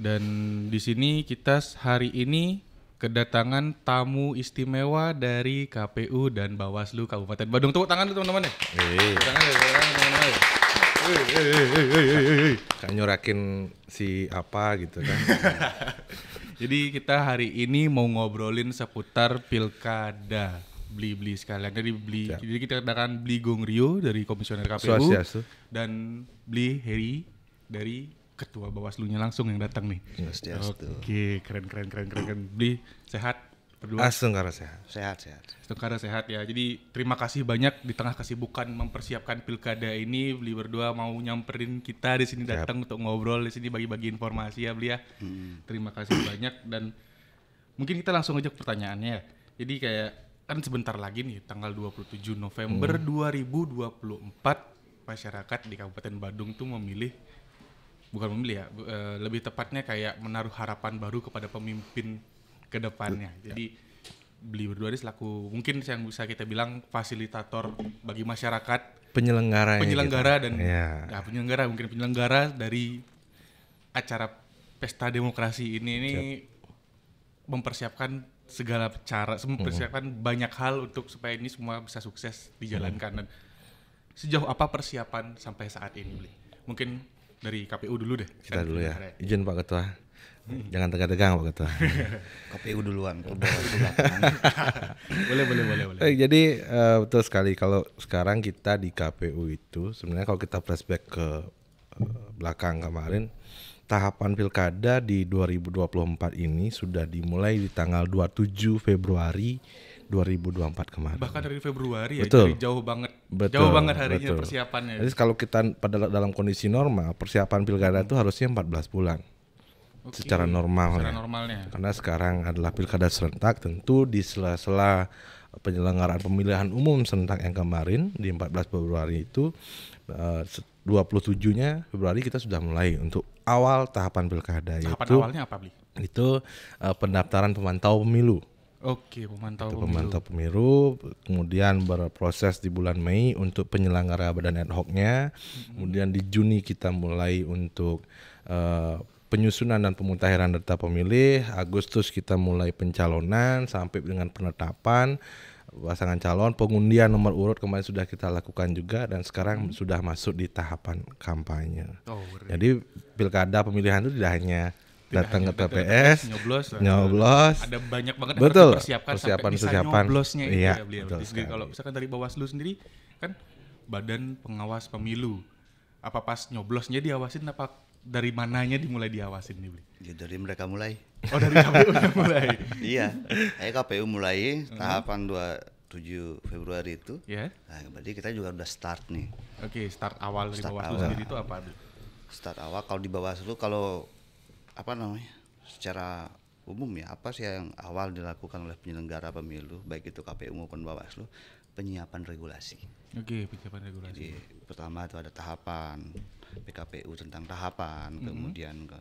Dan di sini kita hari ini kedatangan tamu istimewa dari KPU dan Bawaslu Kabupaten Badung. Tepuk tangan dulu teman-teman ya. Tepuk tangan ya, teman-teman ya. Kayak nyorakin si apa gitu kan. Jadi kita hari ini mau ngobrolin seputar pilkada. Beli sekalian. Jadi kita akan beli Gong Rio dari Komisioner KPU Swastiastu. dan beli Heri dari Ketua Bawaslu-nya langsung yang datang nih. Swastiastu. Oke, keren. Beli sehat berdua. Astungkara sehat. Sehat. Sekarang sehat ya. Jadi terima kasih banyak di tengah kesibukan mempersiapkan pilkada ini, Beli berdua mau nyamperin kita di sini datang untuk ngobrol di sini bagi-bagi informasi ya, Beli ya. Terima kasih banyak dan mungkin kita langsung aja ke pertanyaannya ya. Jadi kayak kan sebentar lagi nih tanggal 27 November 2024 masyarakat di Kabupaten Badung tuh bukan memilih ya, lebih tepatnya kayak menaruh harapan baru kepada pemimpin ke depannya. Jadi Beli berdua ini selaku mungkin yang bisa kita bilang fasilitator bagi masyarakat, Penyelenggara dan penyelenggara dari acara pesta demokrasi ini mempersiapkan segala cara, mempersiapkan banyak hal untuk supaya ini semua bisa sukses dijalankan. Dan sejauh apa persiapan sampai saat ini, Beli? Mungkin dari KPU dulu deh. Kita dulu ya. Izin Pak Ketua. Jangan tegang-tegang Pak Ketua. KPU duluan, ke bawah ke belakang. boleh. Jadi betul sekali kalau sekarang kita di KPU itu sebenarnya kalau kita flashback ke belakang kemarin, tahapan pilkada di 2024 ini sudah dimulai di tanggal 27 Februari 2024 kemarin. Bahkan dari Februari ya, Betul. jadi jauh banget harinya Betul. persiapannya. Jadi kalau kita dalam kondisi normal, persiapan pilkada itu harusnya 14 bulan. Oke, Secara normal secara ya. normalnya. Karena sekarang adalah pilkada serentak, tentu di sela-sela penyelenggaraan pemilihan umum serentak yang kemarin di 14 Februari itu 27-nya Februari kita sudah mulai untuk awal tahapan pilkada. Tahapan yaitu awalnya apa, Bli? itu pendaftaran pemantau pemilu. Oke, pemantau Pemilu, kemudian berproses di bulan Mei untuk penyelenggara badan ad hoc-nya. Kemudian di Juni kita mulai untuk penyusunan dan pemutahiran data pemilih. Agustus kita mulai pencalonan sampai dengan penetapan pasangan calon. Pengundian nomor urut kemarin sudah kita lakukan juga dan sekarang sudah masuk di tahapan kampanye. Jadi pilkada pemilihan itu tidak hanya datang ke TPS, nyoblos. Ada banyak banget yang Betul, harus dipersiapkan sampai bisa persiapan. nyoblosnya itu Iya, ya, Beli. betul Jadi sekali. kalau misalkan dari Bawaslu sendiri kan Badan Pengawas Pemilu. Apa pas nyoblosnya diawasin apa dari mananya dimulai diawasin nih, Beli? Ya, dari mereka mulai. Oh, dari KPU mulai. Iya. KPU mulai tahapan 27 Februari itu. Ya. Nah, berarti kita juga udah start nih. Oke, start awal dari Start Bawaslu awal. sendiri itu apa, Beli? Start awal kalau di Bawaslu kalau secara umum ya apa sih yang awal dilakukan oleh penyelenggara pemilu baik itu KPU maupun Bawaslu, penyiapan regulasi. Oke, penyiapan regulasi. Jadi pertama itu ada tahapan PKPU tentang tahapan, kemudian ke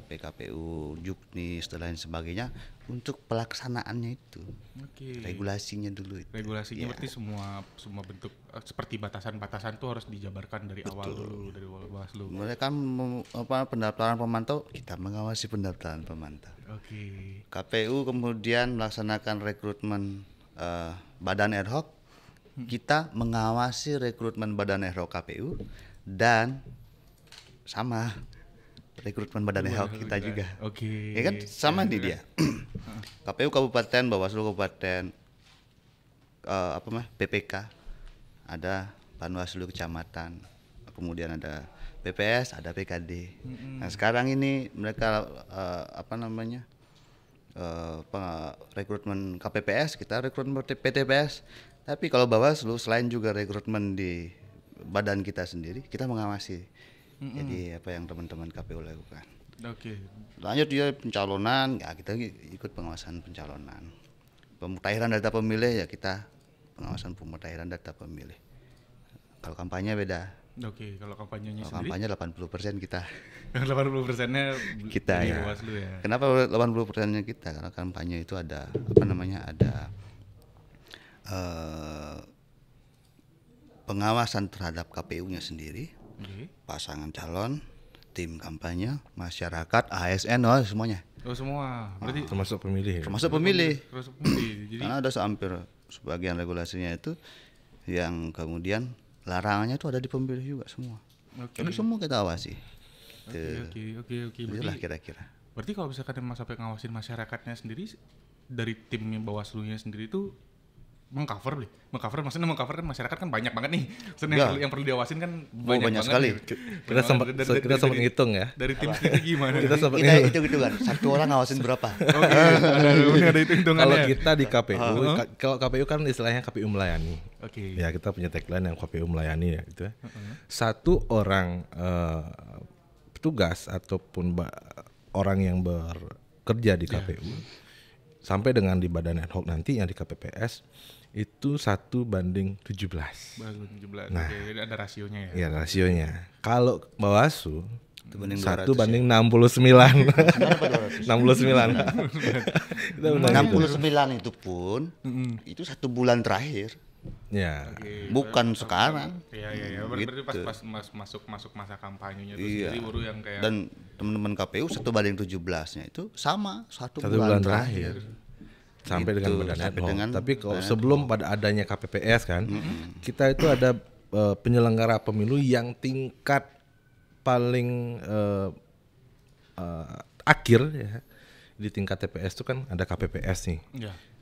PKPU Juknis dan lain sebagainya untuk pelaksanaannya itu. Oke. Regulasinya dulu itu. Regulasinya Ya. berarti semua bentuk seperti batasan-batasan tuh harus dijabarkan dari awal dulu dari Bawaslu. Mereka pendaftaran pemantau, kita mengawasi pendaftaran pemantau. Oke. KPU kemudian melaksanakan rekrutmen badan ad hoc, kita mengawasi rekrutmen badan ad hoc KPU dan sama rekrutmen badan ad hoc kita juga. Oke. Ya kan sama nih dia. KPU kabupaten, Bawaslu kabupaten, PPK, ada Panwaslu kecamatan, kemudian ada PPS, ada PKD. Nah sekarang ini mereka rekrutmen KPPS, kita rekrutmen PTPS. Tapi kalau Bawaslu selain juga rekrutmen di badan kita sendiri, kita mengawasi. Jadi apa yang teman-teman KPU lakukan. Oke. Lanjut dia pencalonan, ya kita ikut pengawasan pencalonan. Pemutahiran data pemilih ya kita pengawasan pemutahiran data pemilih. Kalau kampanye beda. Oke, kalau kampanyenya Kalau sendiri? kampanye 80% kita. 80%-nya Kita dari ya. Bawaslu ya. Kenapa 80%-nya kita? Karena kampanye itu ada ada pengawasan terhadap KPU-nya sendiri, Oke. pasangan calon, tim kampanye, masyarakat, ASN, semuanya. Oh semua. Berarti termasuk pemilih. Termasuk pemilih. termasuk pemilih. Jadi Karena ada hampir sebagian regulasinya itu yang kemudian larangannya itu ada di pemilih juga semua. oke. Jadi semua kita awasi. Oke. Itulah kira-kira. Berarti kalau misalkan emang sampai ngawasin masyarakatnya sendiri dari timnya Bawaslu-nya sendiri itu mengcover maksudnya mengcover kan masyarakat kan banyak banget nih. Maksudnya yang perlu diawasin kan banyak sekali. nih. Kita sempat ngitung ya. Dari tim kita gimana? Kita hitung-hitungan. Satu orang ngawasin berapa? Oke, ada hitung-hitungannya. Kalau kita di KPU, kalau KPU kan istilahnya KPU melayani. Oke. Ya kita punya tagline yang KPU melayani ya gitu ya. Satu orang petugas ataupun orang yang bekerja di KPU sampai dengan di badan ad hoc nanti yang di KPPS itu 1:17. Baru 17. Nah, oke, ada rasionya ya. Ya rasionya. Kalau Bawaslu 1:69. 69. 69 itu pun itu 1 bulan terakhir. Ya. Bukan sekarang. Iya. Berarti pas masuk masa kampanyenya itu sendiri baru yang kayak Dan teman-teman KPU 1:17-nya itu sama 1 1 bulan terakhir. Sampai dengan badan ad hoc. Tapi kalau sebelum pada adanya KPPS kan, kita itu ada penyelenggara pemilu yang tingkat paling akhir ya. Di tingkat TPS itu kan ada KPPS nih.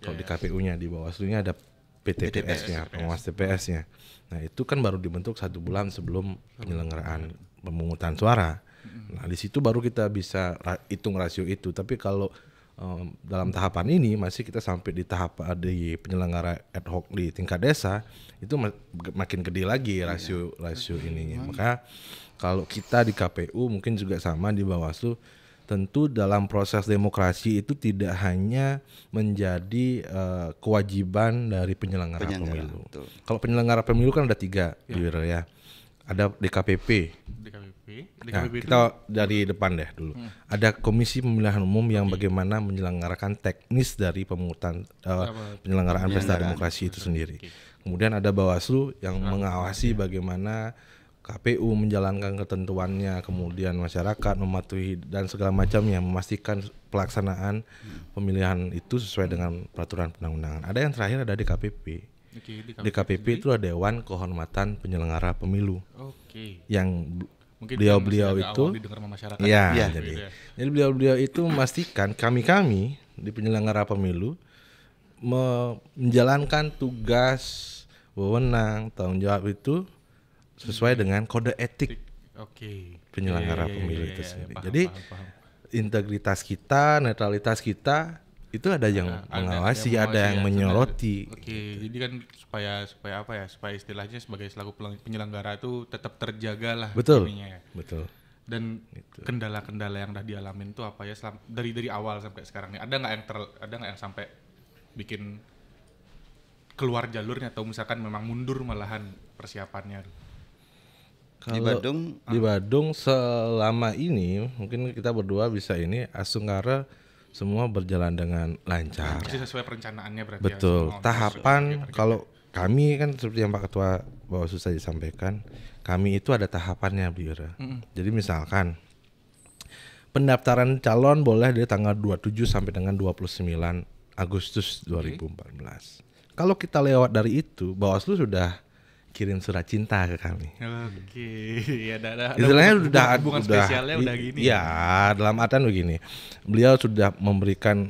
Kalau di KPU-nya, di Bawaslu-nya ada PTPS-nya, pengawas TPS-nya. Nah itu kan baru dibentuk 1 bulan sebelum penyelenggaraan pemungutan suara. Nah di situ baru kita bisa hitung rasio itu. Tapi kalau dalam tahapan ini masih kita sampai di tahap di penyelenggara ad hoc di tingkat desa, itu makin gede lagi rasio ininya. Maka kalau kita di KPU mungkin juga sama di Bawaslu, tentu dalam proses demokrasi itu tidak hanya menjadi kewajiban dari penyelenggara pemilu. Betul. Kalau penyelenggara pemilu kan ada 3 ya. Ada DKPP. Nah, kita dari depan deh dulu. Ada Komisi Pemilihan Umum yang bagaimana menyelenggarakan teknis dari penyelenggaraan pesta demokrasi itu sendiri. Kemudian ada Bawaslu yang mengawasi bagaimana KPU menjalankan ketentuannya, kemudian masyarakat mematuhi dan segala macamnya, memastikan pelaksanaan pemilihan itu sesuai dengan peraturan perundang-undangan. Ada yang terakhir ada DKPP. Di KPP itu ada Dewan Kehormatan Penyelenggara Pemilu. Yang mungkin beliau itu jadi beliau itu memastikan kami di penyelenggara pemilu menjalankan tugas, wewenang, tanggung jawab itu sesuai dengan kode etik penyelenggara pemilu itu sendiri. Jadi integritas kita, netralitas kita itu ada yang mengawasi, ada yang menyoroti. Jadi kan supaya istilahnya sebagai selaku penyelenggara itu tetap terjaga lah. Betul. Ininya ya. Betul. Dan kendala-kendala yang udah dialamin tuh apa ya dari awal sampai sekarang nih? Ada nggak yang sampai bikin keluar jalurnya atau misalkan memang mundur malahan persiapannya? Kalau di Badung selama ini mungkin kita berdua bisa Asungkara semua berjalan dengan lancar. Masih sesuai perencanaannya berarti. Betul. Tahapan kalau kami kan seperti yang Pak Ketua Bawaslu saja sampaikan, kami itu ada tahapannya, Bira. Jadi misalkan pendaftaran calon boleh dari tanggal 27 sampai dengan 29 Agustus 2014. Kalau kita lewat dari itu, Bawaslu sudah kirim surat cinta ke kami. Ya, istilahnya udah spesialnya udah gini. Ya, dalam artian begini. Beliau sudah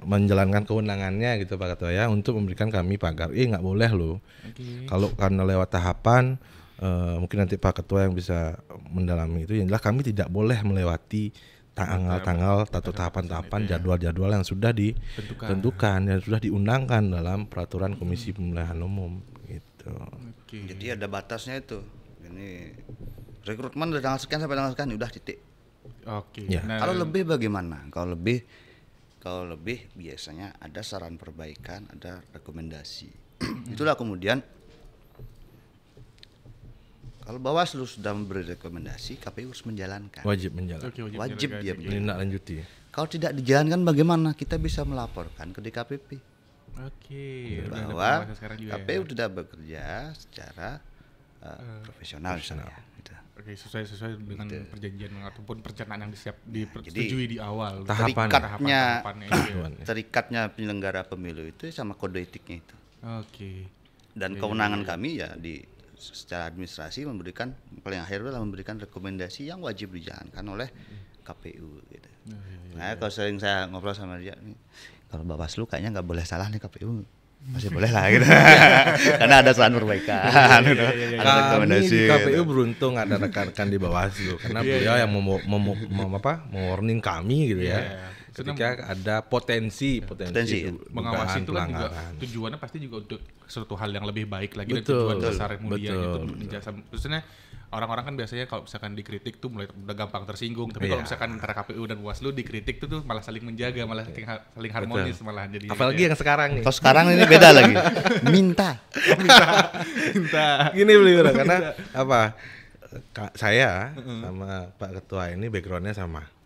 menjalankan kewenangannya gitu Pak Ketua ya untuk memberikan kami pagar. Nggak boleh loh. Kalau karena lewat tahapan mungkin nanti Pak Ketua yang bisa mendalami itu. Yang jelas kami tidak boleh melewati tanggal-tanggal atau tahapan-tahapan jadwal-jadwal yang sudah ditentukan, yang sudah diundangkan dalam peraturan Komisi Pemilihan Umum gitu. Jadi ada batasnya itu. Ini rekrutmen dari tanggal sekian sampai tanggal sekian udah titik. Ya. Nah, kalau lebih bagaimana? Kalau lebih biasanya ada saran perbaikan, ada rekomendasi. Itulah kemudian kalau Bawaslu sudah memberi rekomendasi, KPU harus menjalankan. Wajib menjalankan. Wajib dia menindaklanjuti. Kalau tidak dijalankan bagaimana? Kita bisa melaporkan ke DKPP. Bahwa KPU tidak bekerja secara profesional misalnya. Gitu. Oke, sesuai dengan perjanjian ataupun perencanaan yang disetujui di awal. Terikatnya penyelenggara pemilu itu sama kode etiknya itu. Oke. Dan kewenangan kami ya secara administrasi paling akhir adalah memberikan rekomendasi yang wajib dijalankan oleh KPU gitu. Nah, kalau sering saya ngobrol sama dia, kalau Bawaslu kayaknya nggak boleh salah nih, KPU masih boleh lah gitu. Karena ada saran perbaikan. Ada rekomendasi. Kami di KPU beruntung ada rekan-rekan di Bawaslu karena beliau yang mewarning kami gitu ya. Ketika ada potensi mengawasi itu kan juga tujuannya pasti juga untuk suatu hal yang lebih baik lagi, dan tujuan besar yang mulia itu menjasa. Maksudnya orang-orang kan biasanya kalau misalkan dikritik tuh mulai udah gampang tersinggung, tapi kalau misalkan antara KPU dan Bawaslu dikritik tuh malah saling menjaga, malah saling harmonis malah jadi. Apalagi yang sekarang nih. Kalau sekarang ini beda lagi. Minta. Gini beliau karena apa? Saya sama Pak Ketua ini backgroundnya sama.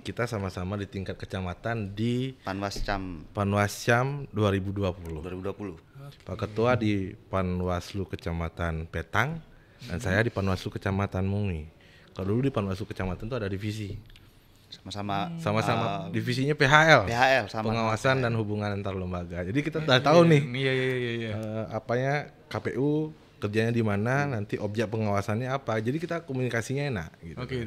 Kita sama-sama di tingkat kecamatan di Panwascam 2020. Pak Ketua di Panwaslu Kecamatan Petang dan saya di Panwaslu Kecamatan Mungi. Kalau dulu di Panwaslu Kecamatan itu ada divisi. Sama-sama divisinya PHL pengawasan dan hubungan antar lembaga. Jadi kita udah tahu nih apanya KPU kerjanya di mana, nanti objek pengawasannya apa. Jadi kita komunikasinya enak gitu. Oke,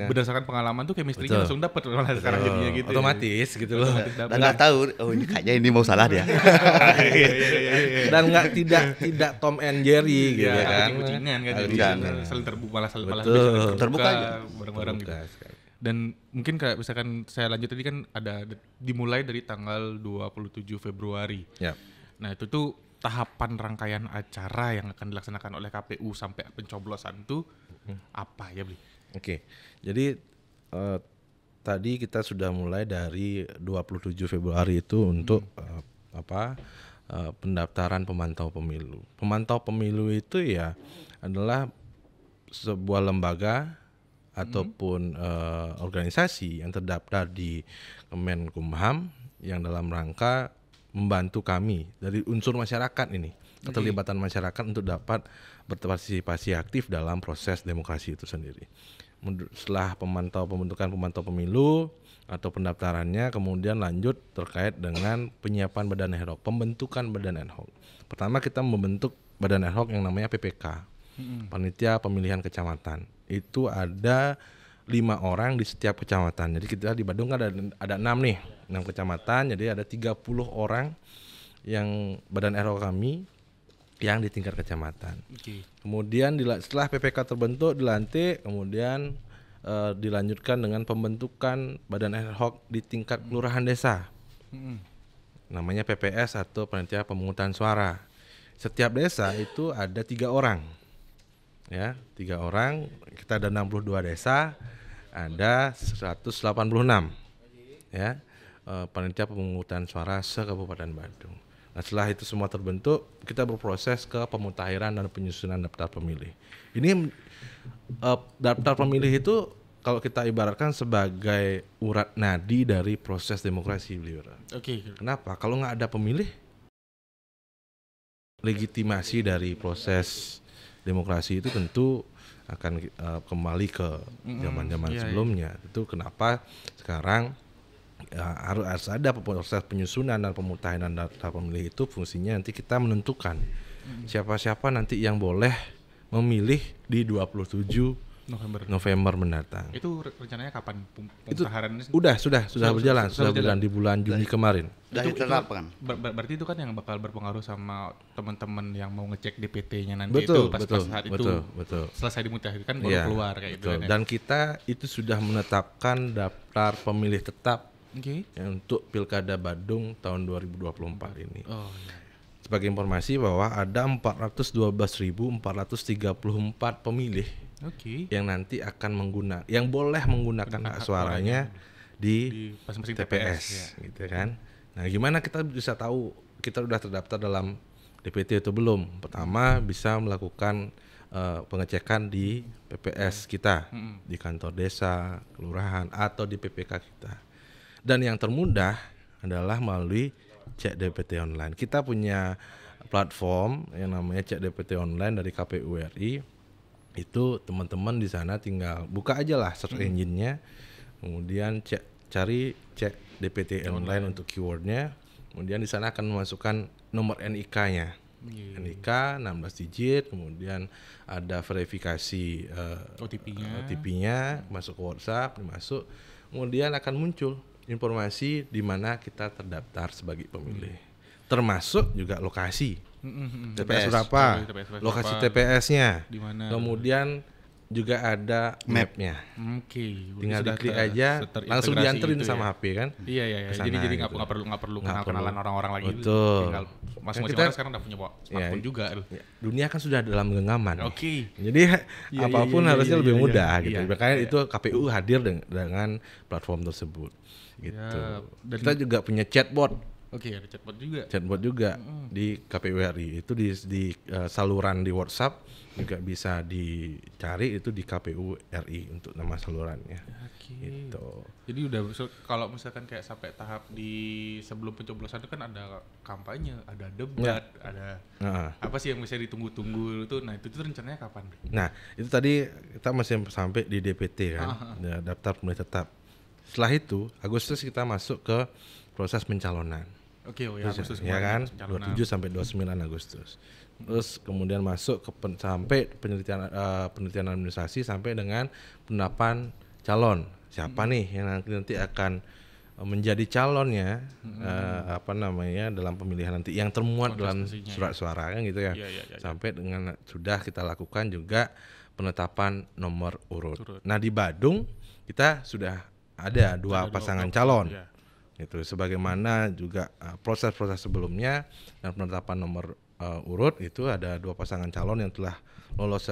berdasarkan pengalaman tuh chemistry-nya langsung dapat malah sekarang jadinya gitu. Otomatis gitu loh. Dan enggak tahu ini kayaknya ini mau salah dia. Dan enggak tidak Tom and Jerry gitu kan. Kucing-kucingan kan. Saling terbuka terbuka aja bareng-bareng gitu. Dan mungkin kayak misalkan saya lanjut tadi kan ada dimulai dari tanggal 27 Februari. Nah, itu tuh tahapan rangkaian acara yang akan dilaksanakan oleh KPU sampai pencoblosan itu apa ya, Bli? Oke. Jadi tadi kita sudah mulai dari 27 Februari itu untuk pendaftaran pemantau pemilu. Pemantau pemilu itu ya adalah sebuah lembaga ataupun organisasi yang terdaftar di Kemenkumham yang dalam rangka membantu kami dari unsur masyarakat ini, keterlibatan masyarakat untuk dapat berpartisipasi aktif dalam proses demokrasi itu sendiri. Setelah pembentukan pemantau pemilu atau pendaftarannya, kemudian lanjut terkait dengan penyiapan badan ad hoc, pembentukan badan ad hoc. Pertama kita membentuk badan ad hoc yang namanya PPK, Panitia Pemilihan Kecamatan. Itu ada 5 orang di setiap kecamatan. Jadi kita di Badung kan ada 6 nih, 6 kecamatan. Jadi ada 30 orang yang badan ad hoc kami yang di tingkat kecamatan. Kemudian setelah PPK terbentuk, dilantik, kemudian dilanjutkan dengan pembentukan badan ad hoc di tingkat kelurahan desa. Namanya PPS atau Panitia Pemungutan Suara. Setiap desa itu ada 3 orang. Ya, 3 orang. Kita ada 62 desa. Ada 186 ya panitia pemungutan suara se-Kabupaten Badung. Nah, setelah itu semua terbentuk, kita berproses ke pemutahiran dan penyusunan daftar pemilih. Ini daftar pemilih itu kalau kita ibaratkan sebagai urat nadi dari proses demokrasi, beliau. Kenapa? Kalau nggak ada pemilih, legitimasi dari proses demokrasi itu tentu akan kembali ke zaman-zaman sebelumnya. Itu kenapa sekarang harus ada proses penyusunan dan pemutahiran daftar pemilih. Itu fungsinya nanti kita menentukan siapa-siapa nanti yang boleh memilih di 27 November mendatang. Itu rencananya kapan pemutahirannya? Sudah berjalan di bulan Juni kemarin. Sudah diterapkan. Berarti itu kan yang bakal berpengaruh sama teman-teman yang mau ngecek DPT-nya nanti itu pas saat itu. Betul. Selesai dimutahirkan baru keluar kayak gitu kan. Dan kita itu sudah menetapkan daftar pemilih tetap untuk Pilkada Badung tahun 2024 ini. Sebagai informasi bahwa ada 412.434 pemilih yang nanti akan yang boleh menggunakan hak suaranya di TPS gitu kan. Nah, gimana kita bisa tahu kita sudah terdaftar dalam DPT itu belum? Pertama bisa melakukan pengecekan di PPS kita, di kantor desa, kelurahan atau di PPK kita. Dan yang termudah adalah melalui Cek DPT online. Kita punya platform yang namanya Cek DPT online dari KPU RI. Itu teman-teman di sana tinggal buka aja lah search engine-nya, kemudian cek DPT online untuk keywordnya, kemudian di sana akan memasukkan nomor NIK-nya. NIK 16 digit, kemudian ada verifikasi OTP-nya, masuk ke WhatsApp, masuk, kemudian akan muncul informasi di mana kita terdaftar sebagai pemilih, termasuk juga lokasi. TPS berapa, lokasi TPS-nya, kemudian juga ada map-nya. Tinggal diklik aja, langsung dianterin sama HP kan. Iya. Jadi nggak perlu kenalan orang-orang lagi. Betul. Tinggal masing-masing orang sekarang udah punya smartphone juga. Dunia kan sudah dalam genggaman. Jadi apapun harusnya lebih mudah gitu. Makanya itu KPU hadir dengan platform tersebut. Gitu. Kita juga punya chatbot. Ada chatbot juga di KPU RI. Itu di saluran di WhatsApp juga bisa dicari, itu di KPU RI untuk nama salurannya. Gitu. Jadi udah kalau misalkan kayak sampai tahap di sebelum pencoblosan itu kan ada kampanye, ada debat, ada apa sih yang bisa ditunggu-tunggu itu. Nah, itu rencananya kapan? Nah, itu tadi kita masih sampai di DPT kan, daftar pemilih tetap. Setelah itu Agustus kita masuk ke proses pencalonan. Agustus ya kan, 27 sampai 29 Agustus. Terus kemudian masuk ke sampai penelitian administrasi sampai dengan penetapan calon. Siapa nih yang nanti akan menjadi calonnya dalam pemilihan nanti yang termuat dalam surat suara kan gitu ya. Sampai dengan sudah kita lakukan juga penetapan nomor urut. Nah, di Badung kita sudah ada dua pasangan calon. Itu sebagaimana juga proses-proses sebelumnya dan penetapan nomor urut itu ada dua pasangan calon yang telah lolos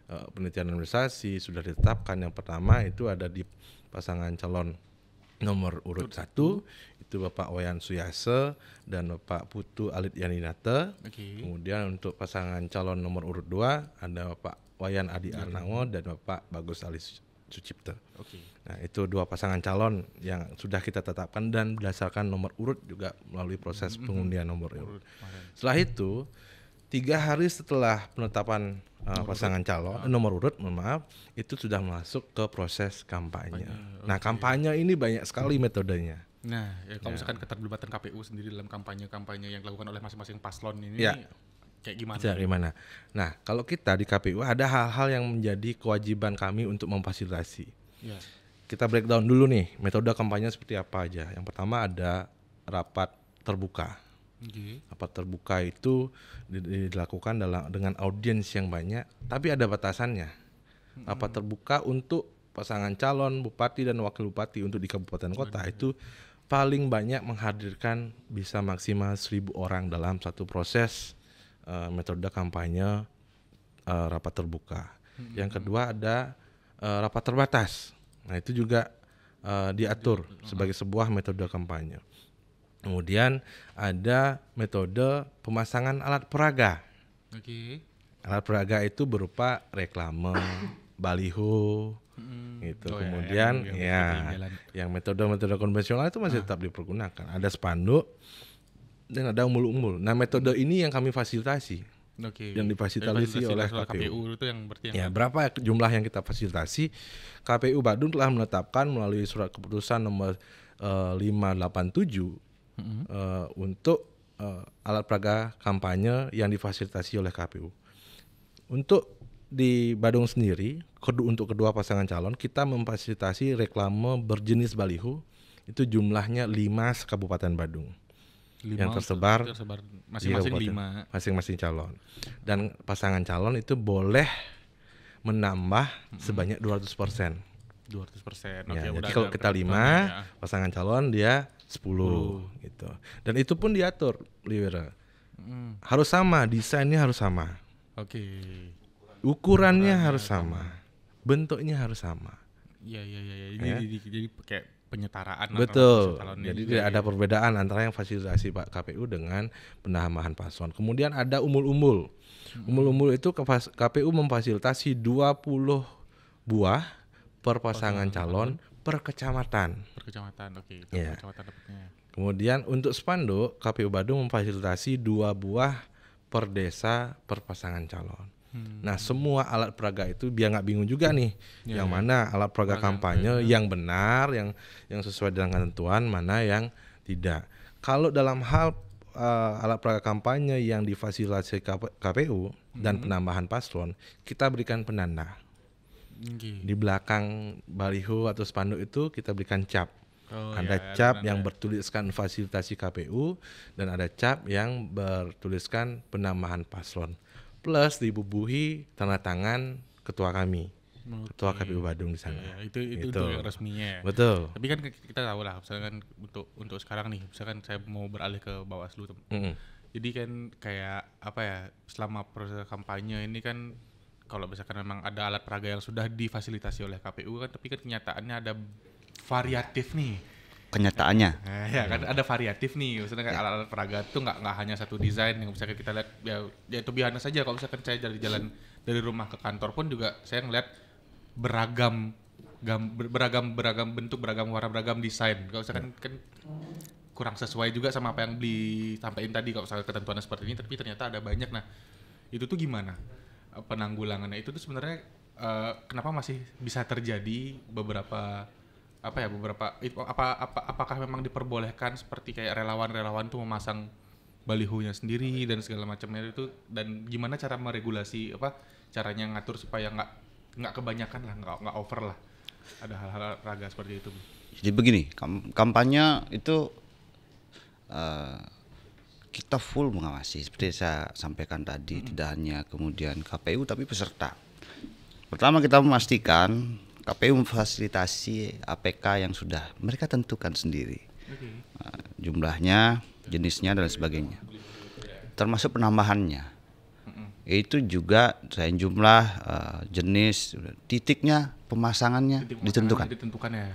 penelitian administrasi sudah ditetapkan. Yang pertama itu ada di pasangan calon nomor urut 1 itu Bapak Wayan Suyase dan Bapak Putu Alit Yaninate. Kemudian untuk pasangan calon nomor urut 2 ada Bapak Wayan Adi Arnawo dan Bapak Bagus Ali Sucipto. Nah, itu dua pasangan calon yang sudah kita tetapkan dan berdasarkan nomor urut juga melalui proses pengundian nomor urut. Setelah itu 3 hari setelah penetapan pasangan calon nomor urut, itu sudah masuk ke proses kampanye. Nah, kampanye ini banyak sekali metodenya. Nah, kalau misalkan keterlibatan KPU sendiri dalam kampanye-kampanye yang dilakukan oleh masing-masing paslon ini kayak gimana? Nah, kalau kita di KPU ada hal-hal yang menjadi kewajiban kami untuk memfasilitasi. Kita breakdown dulu nih metode kampanye seperti apa aja. Yang pertama ada rapat terbuka. Rapat terbuka itu dilakukan dengan audiens yang banyak, tapi ada batasannya. Rapat terbuka untuk pasangan calon bupati dan wakil bupati untuk di kabupaten kota itu paling banyak menghadirkan bisa maksimal 1.000 orang dalam satu proses metode kampanye rapat terbuka. Yang kedua ada rapat terbatas. Nah, itu juga diatur sebagai sebuah metode kampanye. Kemudian ada metode pemasangan alat peraga. Alat peraga itu berupa reklame, baliho, gitu. Kemudian yang metode-metode konvensional itu masih tetap dipergunakan. Ada spanduk dan ada umbul-umbul. Nah, metode ini yang kami fasilitasi. Yang difasilitasi oleh KPU itu yang berarti berapa jumlah yang kita fasilitasi? KPU Badung telah menetapkan melalui surat keputusan nomor 587 untuk alat peraga kampanye yang difasilitasi oleh KPU. Untuk di Badung sendiri, untuk kedua pasangan calon kita memfasilitasi reklame berjenis baliho itu jumlahnya 5 Kabupaten Badung. Yang tersebar masing-masing calon. Dan pasangan calon itu boleh menambah sebanyak 200%. 200%. Jadi kalau kita 5 pasangan calon dia 10 gitu. Dan itu pun diatur, Liwira. Harus sama, desainnya harus sama. Ukurannya harus sama. Bentuknya harus sama. Jadi kayak penyetaraan. Betul. Jadi tidak ada perbedaan antara yang fasilitasi Pak KPU dengan penambahan paslon. Kemudian ada umbul-umbul. Umbul-umbul itu KPU memfasilitasi 20 buah per pasangan calon per kecamatan. Kecamatan dapatnya. Kemudian untuk spanduk KPU Badung memfasilitasi 2 buah per desa per pasangan calon. Nah, semua alat peraga itu biar nggak bingung juga nih, yang mana alat peraga kampanye yang benar, yang sesuai dengan ketentuan, mana yang tidak. Kalau dalam hal alat peraga kampanye yang difasilitasi KPU dan penambahan paslon, kita berikan penanda. Di belakang baliho atau spanduk itu kita berikan cap. Ada cap yang bertuliskan fasilitasi KPU dan ada cap yang bertuliskan penambahan paslon. Plus dibubuhi tanda tangan ketua kami. Ketua KPU Badung di sana. Itu yang resminya. Betul. Tapi kan kita tahu lah, misalkan untuk sekarang nih, misalkan saya mau beralih ke Bawaslu. Jadi kan kayak apa ya, selama proses kampanye ini kan kalau misalkan memang ada alat peraga yang sudah difasilitasi oleh KPU kan, tapi kan kenyataannya ada variatif nih. Kenyataannya. Nah, ya kan ada variatif nih. Misalnya kayak alat-alat peraga itu nggak hanya satu desain yang misalkan kita lihat ya itu biasa saja. Kalau misalkan saya jalan dari rumah ke kantor pun juga saya ngeliat beragam bentuk, beragam warna, beragam desain. Kalau misalkan kan kurang sesuai juga sama apa yang disampaikan tadi kalau misalkan ketentuannya seperti ini, tapi ternyata ada banyak. Nah, itu tuh gimana penanggulangannya? Itu tuh sebenarnya kenapa masih bisa terjadi beberapa apakah memang diperbolehkan seperti kayak relawan tuh memasang balihonya sendiri dan segala macamnya itu, dan gimana cara meregulasi caranya ngatur supaya nggak kebanyakan lah, nggak over lah, ada hal-hal raga seperti itu. Jadi begini, kampanye itu kita full mengawasi seperti saya sampaikan tadi, tidak hanya kemudian KPU tapi peserta. Pertama kita memastikan KPU memfasilitasi APK yang sudah mereka tentukan sendiri, jumlahnya, jenisnya dan sebagainya, termasuk penambahannya. Itu juga selain jumlah, jenis, titiknya, pemasangannya ditentukan. Ya.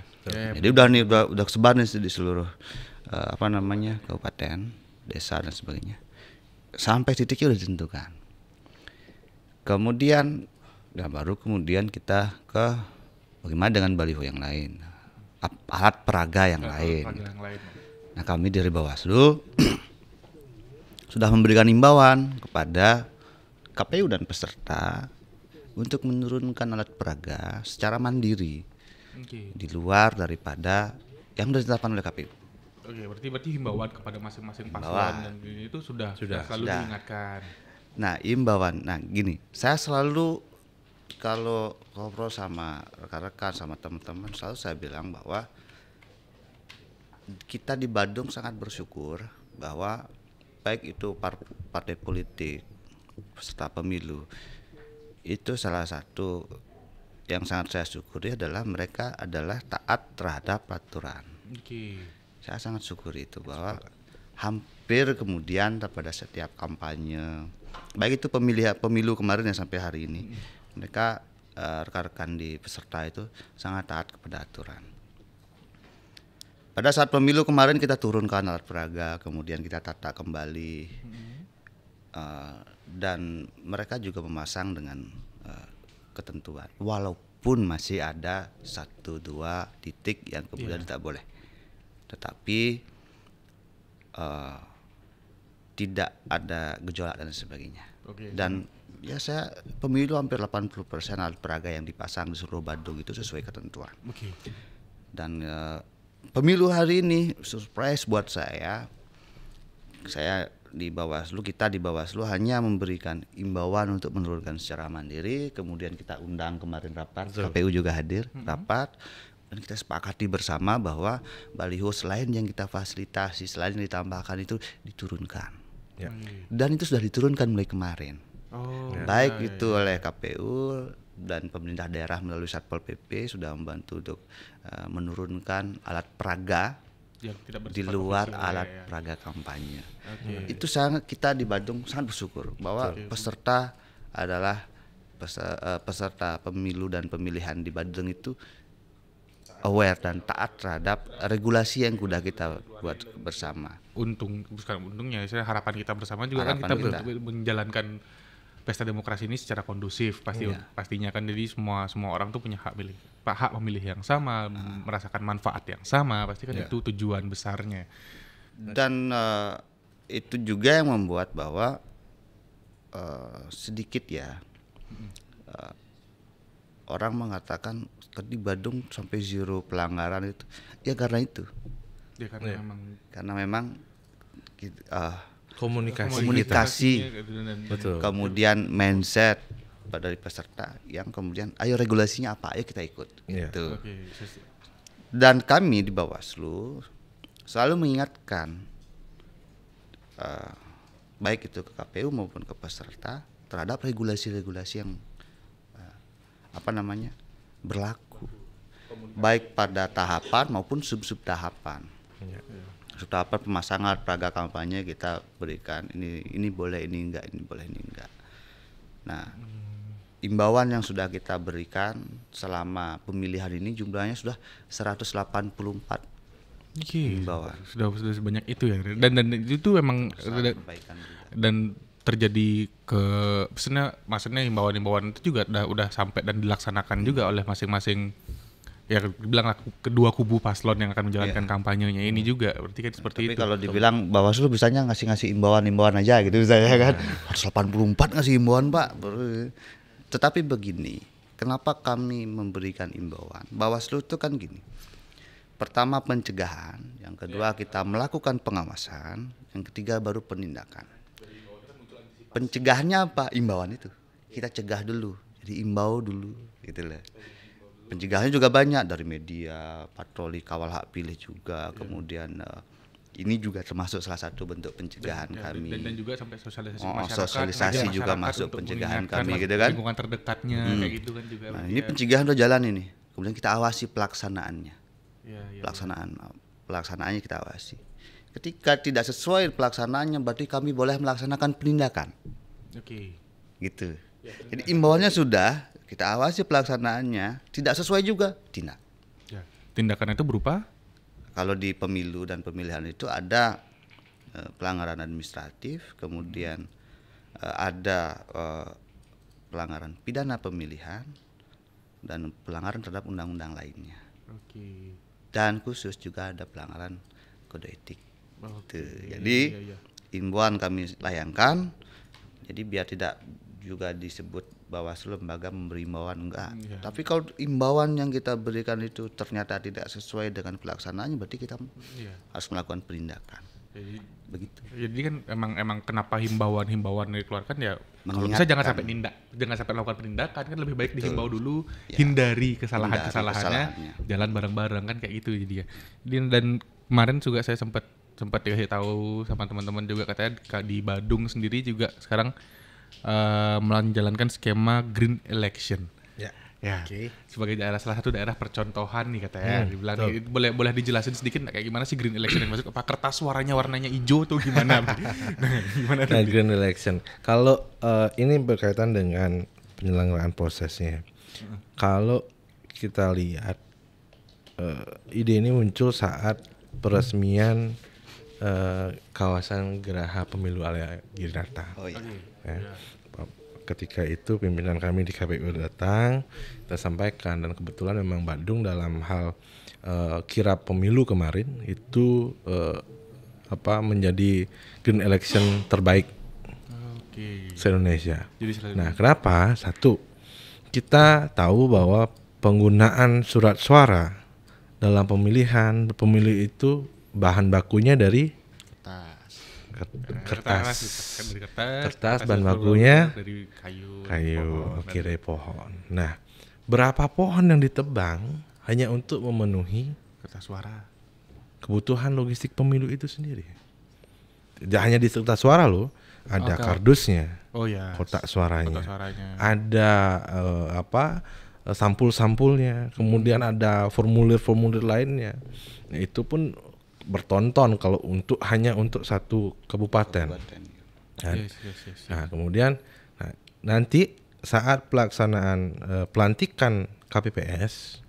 Jadi udah sebar nih di seluruh kabupaten, desa dan sebagainya. Sampai titiknya udah ditentukan. Kemudian baru kita ke bagaimana dengan baliho yang lain, alat peraga yang lain. Nah, kami dari Bawaslu sudah memberikan imbauan kepada KPU dan peserta untuk menurunkan alat peraga secara mandiri di luar daripada yang sudah ditetapkan oleh KPU. Oke, berarti himbauan kepada masing-masing paslon dan itu sudah selalu diingatkan. Nah, imbauan. Nah, gini, saya selalu kalau ngobrol sama rekan-rekan, sama teman-teman, selalu saya bilang bahwa kita di Badung sangat bersyukur bahwa baik itu partai politik, peserta pemilu, itu salah satu yang sangat saya syukuri adalah mereka adalah taat terhadap aturan. Saya sangat syukuri itu bahwa hampir kemudian pada setiap kampanye, baik itu pemilu kemarin yang sampai hari ini, mereka rekan-rekan di peserta itu sangat taat kepada aturan. Pada saat pemilu kemarin kita turunkan alat peraga, kemudian kita tata kembali, dan mereka juga memasang dengan ketentuan. Walaupun masih ada 1-2 titik yang kemudian tidak boleh, tetapi tidak ada gejolak dan sebagainya. Dan ya saya pemilu hampir 80% alat peraga yang dipasang di seluruh Badung itu sesuai ketentuan. Dan pemilu hari ini surprise buat saya. Kita di Bawaslu hanya memberikan imbauan untuk menurunkan secara mandiri. Kemudian kita undang kemarin rapat, KPU juga hadir rapat, dan kita sepakati bersama bahwa baliho selain yang kita fasilitasi, selain yang ditambahkan itu diturunkan. Dan itu sudah diturunkan mulai kemarin. Baik itu oleh KPU dan pemerintah daerah melalui Satpol PP sudah membantu untuk menurunkan alat peraga di luar alat peraga kampanye. Itu kita di Badung sangat bersyukur bahwa peserta adalah peserta pemilu dan pemilihan di Badung itu aware dan taat terhadap regulasi yang sudah kita buat bersama. Untungnya, harapan kita bersama juga kan kita menjalankan pesta demokrasi ini secara kondusif pastinya kan. Jadi semua orang tuh punya hak memilih yang sama, merasakan manfaat yang sama, pasti kan itu tujuan besarnya. Dan itu juga yang membuat bahwa sedikit Orang mengatakan tadi Badung sampai 0 pelanggaran itu, ya karena itu. Ya karena memang Komunikasi betul. Kemudian mindset dari peserta yang kemudian ayo regulasinya apa, ayo kita ikut. Gitu. Dan kami di Bawaslu selalu mengingatkan baik itu ke KPU maupun ke peserta terhadap regulasi-regulasi yang berlaku baik pada tahapan maupun sub-sub tahapan. Sub tahapan pemasangan praga kampanye kita berikan ini boleh, ini enggak, ini boleh, ini enggak. Nah, imbauan yang sudah kita berikan selama pemilihan ini jumlahnya sudah 184 imbauan. Sudah sebanyak itu ya. Dan itu memang dan terjadi maksudnya himbauan itu juga udah sampai dan dilaksanakan juga oleh masing-masing ya bilang kedua kubu paslon yang akan menjalankan kampanyenya ini juga berarti kan seperti itu. Tapi kalau dibilang Bawaslu bisanya ngasih imbauan aja gitu misalnya kan 184 ngasih imbauan Pak. Tetapi begini, kenapa kami memberikan imbauan? Bawaslu itu kan gini. Pertama pencegahan, yang kedua kita melakukan pengawasan, yang ketiga baru penindakan. Pencegahannya apa? Imbauan itu. Kita cegah dulu. Jadi imbau dulu gitu loh. Pencegahannya juga banyak dari media, patroli kawal hak pilih juga, kemudian ini juga termasuk salah satu bentuk pencegahan kami. Dan juga sampai sosialisasi masyarakat. Sosialisasi juga masuk pencegahan kami gitu kan. Lingkungan terdekatnya kayak gitu kan juga. Nah, ini pencegahan udah jalan ini. Kemudian kita awasi pelaksanaannya. Pelaksanaannya kita awasi. Ketika tidak sesuai pelaksanaannya berarti kami boleh melaksanakan penindakan. Gitu. Jadi imbauannya sudah, kita awasi pelaksanaannya, tidak sesuai juga tindak. Tindakan itu berupa? Kalau di pemilu dan pemilihan itu ada pelanggaran administratif, kemudian ada pelanggaran pidana pemilihan dan pelanggaran terhadap undang-undang lainnya. Dan khusus juga ada pelanggaran kode etik. Jadi imbauan kami layangkan. Jadi biar tidak juga disebut Bawaslu lembaga memberi imbauan, enggak. Tapi kalau imbauan yang kita berikan itu ternyata tidak sesuai dengan pelaksanaannya, berarti kita harus melakukan penindakan. Begitu. Jadi kan emang kenapa himbauan dikeluarkan ya kalau bisa jangan sampai melakukan penindakan, kan lebih baik dihimbau dulu, hindari kesalahannya, jalan bareng-bareng kan kayak gitu jadi ya. Dan kemarin juga saya sempat dikasih tahu sama teman-teman juga katanya di Badung sendiri juga sekarang menjalankan skema green election. Sebagai salah satu daerah percontohan nih katanya. Dibilang boleh dijelasin sedikit kayak gimana sih green election yang masuk? Apa kertas suaranya warnanya hijau tuh gimana? Nah, green election. Kalau ini berkaitan dengan penyelenggaraan prosesnya. Kalau kita lihat ide ini muncul saat peresmian kawasan Geraha Pemilu Area Girarta. Ketika itu pimpinan kami di KPU datang, kita sampaikan, dan kebetulan memang Badung dalam hal kirap pemilu kemarin itu menjadi green election terbaik se-Indonesia. Nah, kenapa? Satu, kita tahu bahwa penggunaan surat suara dalam pemilu itu bahan bakunya dari kertas, bahan bakunya dari kayu, dari pohon. Nah, berapa pohon yang ditebang hanya untuk memenuhi kertas suara, kebutuhan logistik pemilu itu sendiri. Tidak hanya di kertas suara loh, ada kardusnya, kotak suaranya, ada sampul-sampulnya, kemudian ada formulir-formulir lainnya. Nah, itu pun bertonton kalau hanya untuk satu kabupaten. Nah, kemudian nanti saat pelaksanaan pelantikan KPPS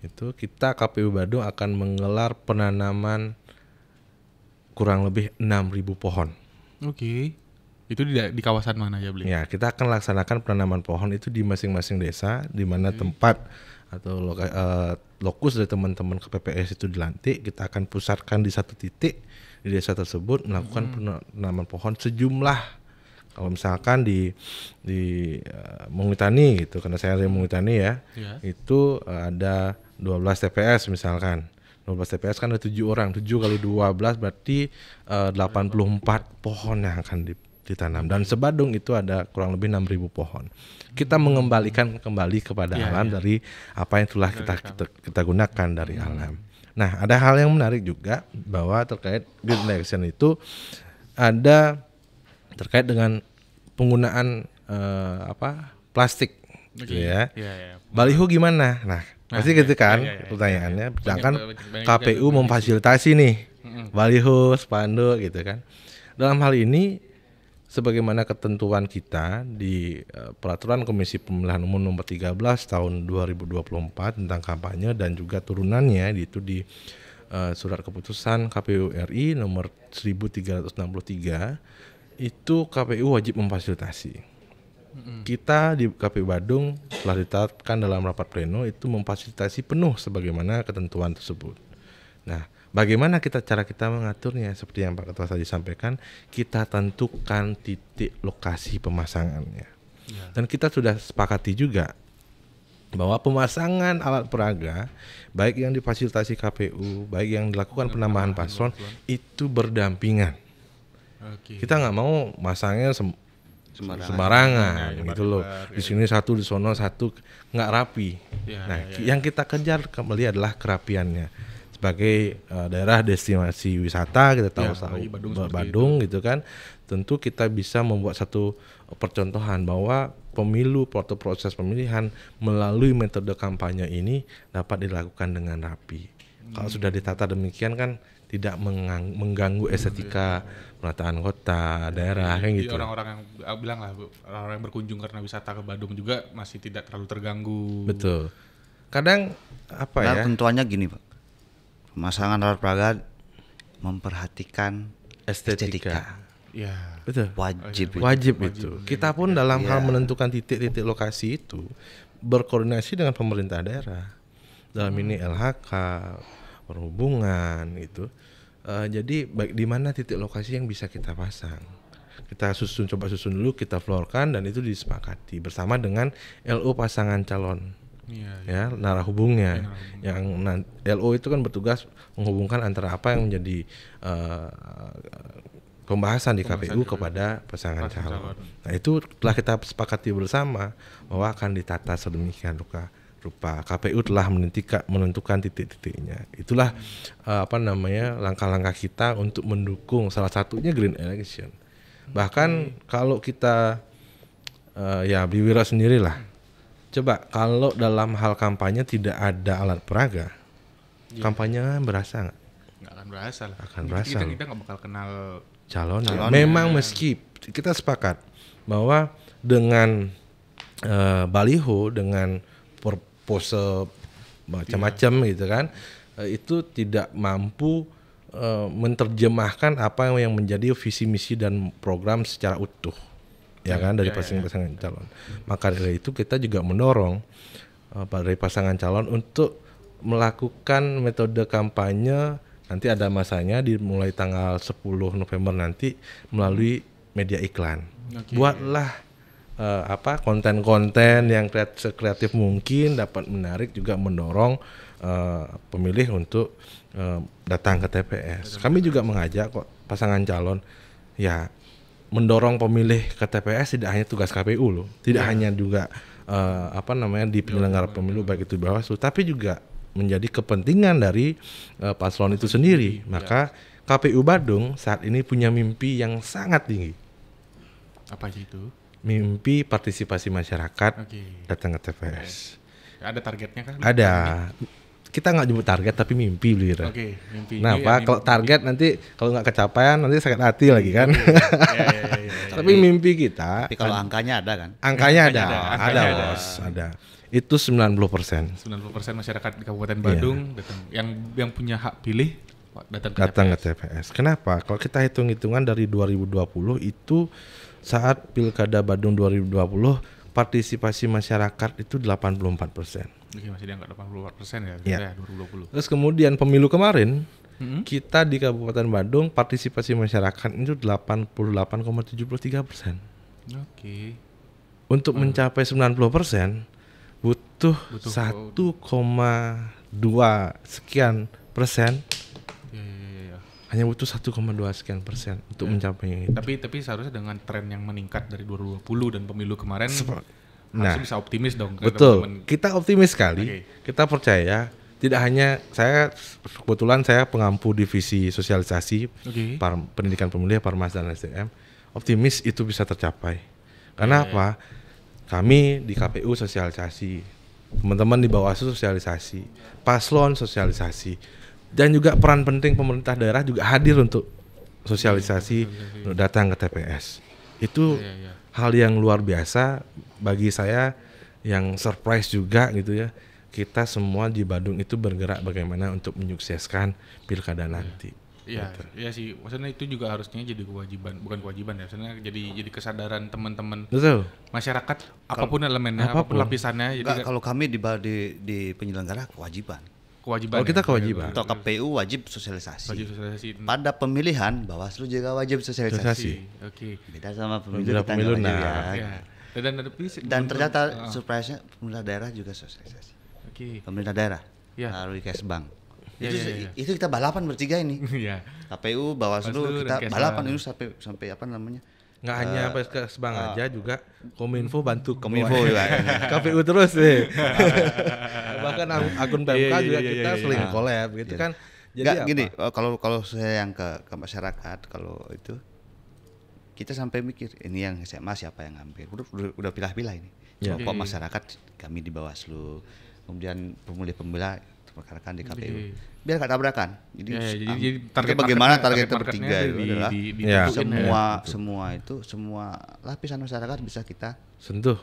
itu kita KPU Badung akan menggelar penanaman kurang lebih 6.000 pohon. Itu di kawasan mana ya, Bli? Ya, kita akan laksanakan penanaman pohon itu di masing-masing desa di mana tempat atau lokus dari teman-teman KPPS itu dilantik, kita akan pusatkan di satu titik di desa tersebut melakukan penanaman pohon sejumlah Kalau misalkan di Mungitani gitu, karena saya dari Mungitani ya, itu ada 12 TPS misalkan. 12 TPS kan ada 7 orang, 7 kali 12 berarti 84 pohon yang akan ditanam. Dan sebadung itu ada kurang lebih 6.000 pohon. Kita mengembalikan kembali kepada alam dari apa yang telah kita gunakan dari alam. Nah, ada hal yang menarik juga bahwa terkait green election itu ada terkait dengan penggunaan plastik, gitu ya. Baliho gimana? Nah, pasti gitu kan pertanyaannya. Sedangkan KPU memfasilitasi nih baliho, spanduk gitu kan. Dalam hal ini, sebagaimana ketentuan kita di Peraturan Komisi Pemilihan Umum Nomor 13 Tahun 2024 tentang kampanye dan juga turunannya itu di Surat Keputusan KPU RI Nomor 1363, itu KPU wajib memfasilitasi. Kita di KPU Badung telah ditetapkan dalam rapat pleno itu memfasilitasi penuh sebagaimana ketentuan tersebut. Nah, bagaimana cara kita mengaturnya? Seperti yang Pak Ketua tadi sampaikan, kita tentukan titik lokasi pemasangannya. Dan kita sudah sepakati juga bahwa pemasangan alat peraga, baik yang difasilitasi KPU, baik yang dilakukan penambahan paslon, itu berdampingan. Kita nggak mau masangnya sembarangan gitu loh. Di sini satu, di sono satu, nggak rapi. Yang kita kejar kembali adalah kerapiannya. Sebagai daerah destinasi wisata, kita tahu Badung gitu kan, tentu kita bisa membuat satu percontohan bahwa pemilu atau proses pemilihan melalui metode kampanye ini dapat dilakukan dengan rapi. Kalau sudah ditata demikian kan tidak mengganggu estetika penataan kota, daerah, kayak gitu. Orang-orang yang bilang lah, orang-orang yang berkunjung karena wisata ke Badung juga masih tidak terlalu terganggu. Betul. Kadang tentuannya gini Pak, pemasangan alat peraga memperhatikan estetika. Ya, betul. Wajib itu. Kita pun dalam hal menentukan titik-titik lokasi itu berkoordinasi dengan pemerintah daerah. Dalam ini LHK, perhubungan itu. Jadi baik di mana titik lokasi yang bisa kita pasang. Kita coba susun dulu, kita floorkan dan itu disepakati bersama dengan LO pasangan calon. Ya, narah hubungnya. Yang LO itu kan bertugas menghubungkan antara apa yang menjadi pembahasan di KPU kepada pasangan calon. Nah, itu telah kita sepakati bersama bahwa akan ditata sedemikian rupa. KPU telah menentukan titik-titiknya. Itulah langkah-langkah kita untuk mendukung salah satunya green election. Bahkan kalau kita Bli Wira sendirilah. Coba kalau dalam hal kampanye tidak ada alat peraga, kampanye berasa nggak? Nggak akan berasa lah. Akan berasa. Kita nggak bakal kenal calonnya. Memang meski kita sepakat bahwa dengan baliho, dengan pose macam-macam gitu kan, itu tidak mampu menerjemahkan apa yang menjadi visi misi dan program secara utuh, ya kan, dari pasangan calon. Maka dari itu kita juga mendorong dari pasangan calon untuk melakukan metode kampanye. Nanti ada masanya dimulai tanggal 10 November nanti melalui media iklan. Buatlah konten-konten yang sekreatif mungkin dapat menarik, juga mendorong pemilih untuk datang ke TPS. Kami juga mengajak kok pasangan calon mendorong pemilih ke TPS tidak hanya tugas KPU loh, tidak hanya juga di penyelenggara pemilu baik itu Bawaslu, tapi juga menjadi kepentingan dari paslon itu sendiri. Maka KPU Badung saat ini punya mimpi yang sangat tinggi. Apa itu? Mimpi partisipasi masyarakat datang ke TPS. Ada targetnya kan? Ada. Kita nggak nyebut target tapi mimpi, Bli Wira. Mimpi. Nah, kalau target nanti kalau nggak kecapaian nanti sakit hati lagi kan. Tapi mimpi kita. Tapi kalau angkanya ada kan? Angkanya ada, bos. Ada. Itu 90%. 90% masyarakat di Kabupaten Badung datang. Yang punya hak pilih datang ke TPS. Kenapa? Kalau kita hitung-hitungan dari 2020 itu saat Pilkada Badung 2020 partisipasi masyarakat itu 84%. Masih di angka 84% ya 2020. Terus kemudian pemilu kemarin kita di Kabupaten Badung partisipasi masyarakat itu 88,73%. Oke. Untuk mencapai 90% butuh 1,2 sekian persen. Ya. Hanya butuh 1,2 sekian persen untuk mencapai itu. Tapi seharusnya dengan tren yang meningkat dari 2020 dan pemilu kemarin Nah, harusnya bisa optimis dong. betul. Kita optimis sekali. Oke. Kita percaya. Tidak hanya kebetulan saya pengampu divisi sosialisasi pendidikan pemilih, Parmas dan SDM. Optimis itu bisa tercapai. Karena apa? Kami di KPU sosialisasi, teman-teman di Bawaslu sosialisasi, paslon sosialisasi, dan juga peran penting pemerintah daerah juga hadir untuk sosialisasi untuk datang ke TPS. Itu hal yang luar biasa bagi saya, yang surprise juga gitu ya. Kita semua di Badung itu bergerak bagaimana untuk menyukseskan pilkada nanti. Iya, iya sih. Maksudnya itu juga harusnya jadi kewajiban, bukan kewajiban ya. Maksudnya jadi kesadaran teman-teman masyarakat, apapun elemennya, apapun lapisannya. Jadi kalau kami di penyelenggara kewajiban. Kalau kita kewajiban. Untuk KPU wajib sosialisasi. Wajib sosialisasi. Pada pemilihan Bawaslu juga wajib sosialisasi. Oke. Beda sama pemilu kita nggak wajib ya. Dan ternyata surprise-nya pemerintah daerah juga sosialisasi. Pemerintah daerah melalui Kesbang. Itu kita balapan bertiga ini. KPU, Bawaslu, kita balapan ini sampai apa namanya? Nggak hanya Kesbang aja, juga Kominfo bantu Kominfo juga. KPU terus deh. Bahkan akun PMK juga kita sering collab gitu kan. Jadi nggak gini, kalau saya yang ke masyarakat, kalau itu kita sampai mikir ini yang SMA siapa yang ngambil, udah pilah-pilah ini. Kelompok masyarakat kami di Bawaslu, kemudian pemilih-pemilih perkarakan di KPU, biar gak tabrakan. Jadi target bagaimana target bertiga itu adalah semua lapisan masyarakat bisa kita sentuh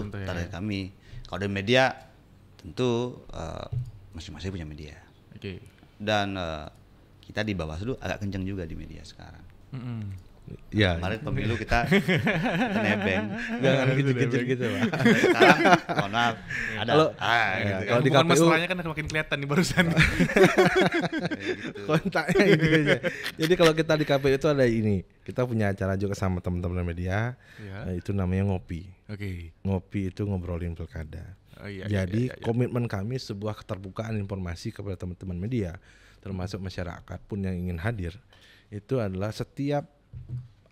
target kami. Kalau dari media tentu masing-masing punya media. Dan kita di Bawaslu agak kencang juga di media sekarang. Kemarin pemilu kita nebeng, jangan gitu Pak. Sekarang mohon maaf ada. Kalau di KPU masalahnya kan makin kelihatan nih barusan. Kontaknya gitu aja. Jadi kalau kita di KPU itu ada ini, kita punya acara juga sama teman-teman media, itu namanya ngopi. Ngopi itu ngobrolin pilkada. Jadi komitmen kami sebuah keterbukaan informasi kepada teman-teman media, termasuk masyarakat pun yang ingin hadir, itu adalah setiap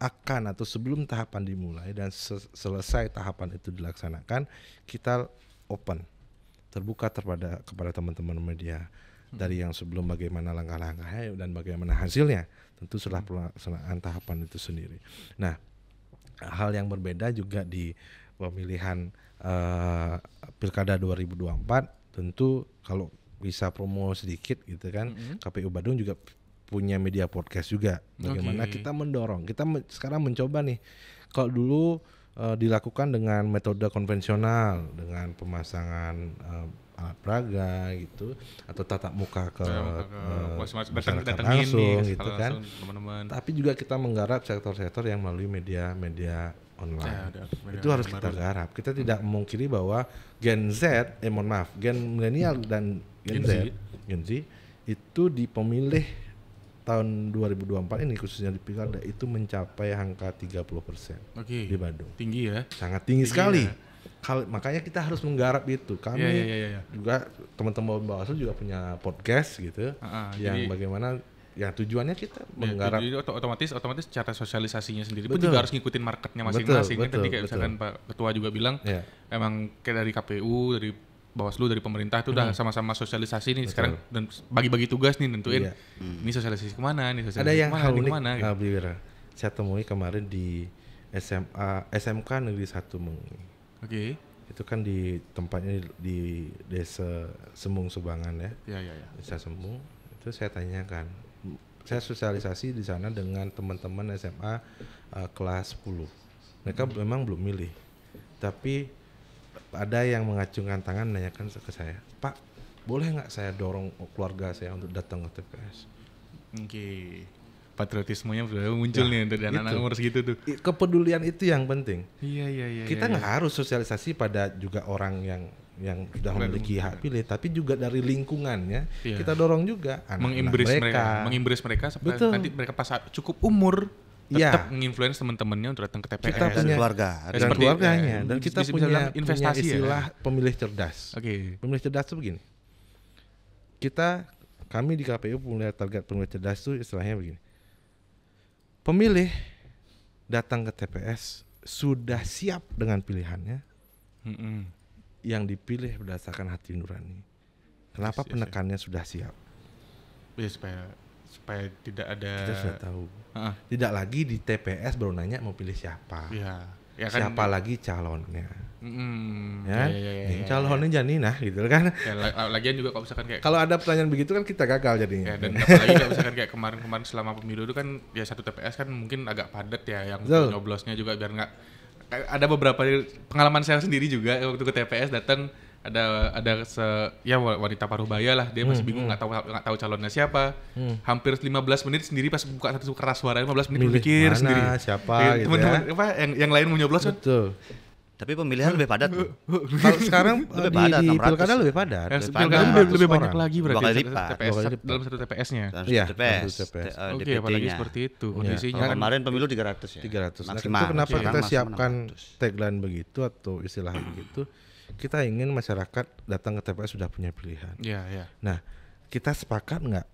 akan atau sebelum tahapan dimulai dan selesai tahapan itu dilaksanakan, kita open, terbuka kepada teman-teman media, dari yang sebelum bagaimana langkah-langkahnya dan bagaimana hasilnya, tentu setelah pelaksanaan tahapan itu sendiri. Nah, hal yang berbeda juga di pemilihan Pilkada 2024, tentu kalau bisa promo sedikit gitu kan, KPU Badung juga punya media podcast juga. Bagaimana kita mendorong, kita sekarang mencoba nih. Kalau dulu dilakukan dengan metode konvensional, dengan pemasangan alat peraga gitu, atau tatap muka ke masyarakat langsung gitu kan. Teman-teman. Tapi juga kita menggarap sektor-sektor yang melalui media online. Itu harus kita garap. Kita tidak memungkiri bahwa Gen milenial dan Gen Z itu di pemilih tahun 2024 ini khususnya di Pilkada itu mencapai angka 30% di Badung. Tinggi ya? Sangat tinggi sekali. Makanya kita harus menggarap itu. Kami juga teman-teman Bawaslu juga punya podcast gitu, yang bagaimana yang tujuannya kita menggarap. Jadi otomatis cara sosialisasinya sendiri pun juga harus ngikutin marketnya masing-masing. Tadi kayak misalkan Pak Ketua juga bilang, emang kayak dari KPU, dari Bawaslu, dari pemerintah itu udah sama-sama sosialisasi nih sekarang, dan bagi-bagi tugas nih nentuin ini sosialisasi kemana, ini sosialisasi ada yang kemana, hal unik gitu. Saya temui kemarin di SMK Negeri 1 Mengi. Itu kan di tempatnya di Desa Semung Subangan ya. Desa Semung. Itu saya tanyakan. Saya sosialisasi di sana dengan teman-teman SMA kelas 10. Mereka memang belum milih. Tapi ada yang mengacungkan tangan nanyakan ke saya, Pak, boleh nggak saya dorong keluarga saya untuk datang ke TPS? Patriotismenya sudah muncul nih dari anak-anak umur segitu tuh. Kepedulian itu yang penting. Kita nggak harus sosialisasi pada juga orang yang sudah memiliki hak pilih, tapi juga dari lingkungannya kita dorong juga anak-anak mengimbris mereka sampai nanti mereka pas cukup umur tetap menginfluence teman-temannya untuk datang ke TPS. Kita punya keluarga. dan Seperti, keluarganya dan bisa kita dibilang punya investasi istilah ya. pemilih cerdas. Oke. Pemilih cerdas itu begini. Kami di KPU punya target pemilih cerdas itu istilahnya begini. Pemilih datang ke TPS sudah siap dengan pilihannya, yang dipilih berdasarkan hati nurani. Kenapa Yes. penekannya sudah siap? Ya, supaya tidak ada. Kita sudah tahu. Heeh. Tidak lagi di TPS baru nanya mau pilih siapa. Ya kan. Siapa lagi calonnya? Ya, Ini calonnya Janina gitu kan. Ya, lagian juga kalau misalkan kayak Kalau ada pertanyaan begitu kan kita gagal jadinya. ya, dan apalagi kalau misalkan kayak kemarin selama pemilu itu kan ya satu TPS kan mungkin agak padat ya, yang Betul. nyoblosnya juga biar nggak, ada beberapa pengalaman saya sendiri juga waktu ke TPS datang ada wanita paruh baya lah, dia masih bingung nggak tahu calonnya siapa. Hampir 15 menit sendiri pas buka satu keras suara 15 menit Milih berpikir mana, sendiri. siapa gitu teman-teman ya. apa yang lain mau nyoblos kan. Betul. Tapi pemilihan lebih padat. Kalau sekarang Lebih di padat, 600. pilkada lebih padat. Ya, Lebih pilkada padat. lebih banyak 100 lagi Dua berarti kali satu lipat. TPS, Dua kali lipat. dalam satu TPS-nya. Dan Iya, TPS. satu TPS. Oke, DPT-nya. apalagi seperti itu kondisinya kan. Kemarin pemilu 300 ya. 300. Nah, Maksimal. itu kenapa Oke. kita Maksimal siapkan 600. tagline begitu atau istilah begitu? Kita ingin masyarakat datang ke TPS sudah punya pilihan. Iya. Nah, kita sepakat nggak?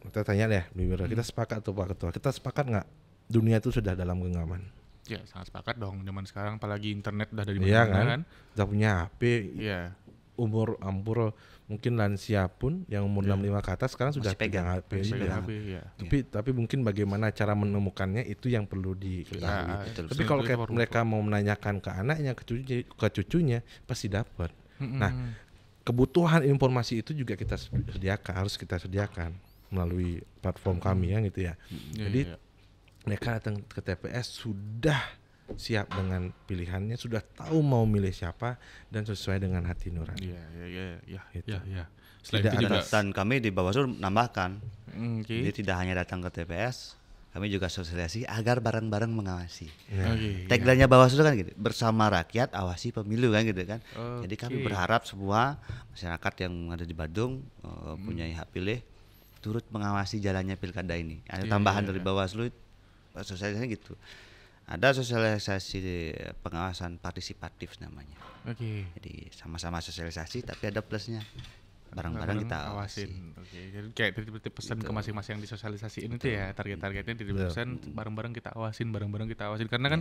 Kita tanya deh, Bu Wira, kita sepakat atau Pak Ketua? Kita sepakat nggak dunia itu sudah dalam genggaman? Ya, sangat sepakat dong zaman sekarang, apalagi internet udah dari Iya mana-mana kan? kan. Sudah punya HP, Iya. umur ampur mungkin lansia pun yang umur 65 ke atas sekarang sudah Masih pegang. pegang HP Masih juga. pegang HP, ya. Tapi mungkin bagaimana cara menemukannya itu yang perlu diketahui. betul. Tapi kalau kayak mereka mau menanyakan ke anaknya, ke cucunya pasti dapat. Nah, kebutuhan informasi itu juga kita harus kita sediakan melalui platform kami ya gitu ya. Jadi mereka datang ke TPS sudah siap dengan pilihannya, sudah tahu mau milih siapa dan sesuai dengan hati nurani. Iya. Gitu. Selain Tidak itu juga Dan kami di Bawaslu nambahkan. oke. Jadi tidak hanya datang ke TPS, kami juga sosialisasi agar bareng-bareng mengawasi. Oke. Tagline-nya Bawaslu kan gitu, bersama rakyat awasi pemilu kan gitu kan. Jadi kami Oke. berharap semua masyarakat yang ada di Badung punya hak pilih turut mengawasi jalannya pilkada ini. Ada tambahan dari Bawaslu sosialisasinya gitu. Ada sosialisasi pengawasan partisipatif namanya. Oke. Jadi sama-sama sosialisasi tapi ada plusnya. Bareng-bareng kita awasi. Oke. Jadi kayak titip pesan ke masing-masing yang disosialisasiin itu ya, target-targetnya titip pesan bareng-bareng kita awasin, karena kan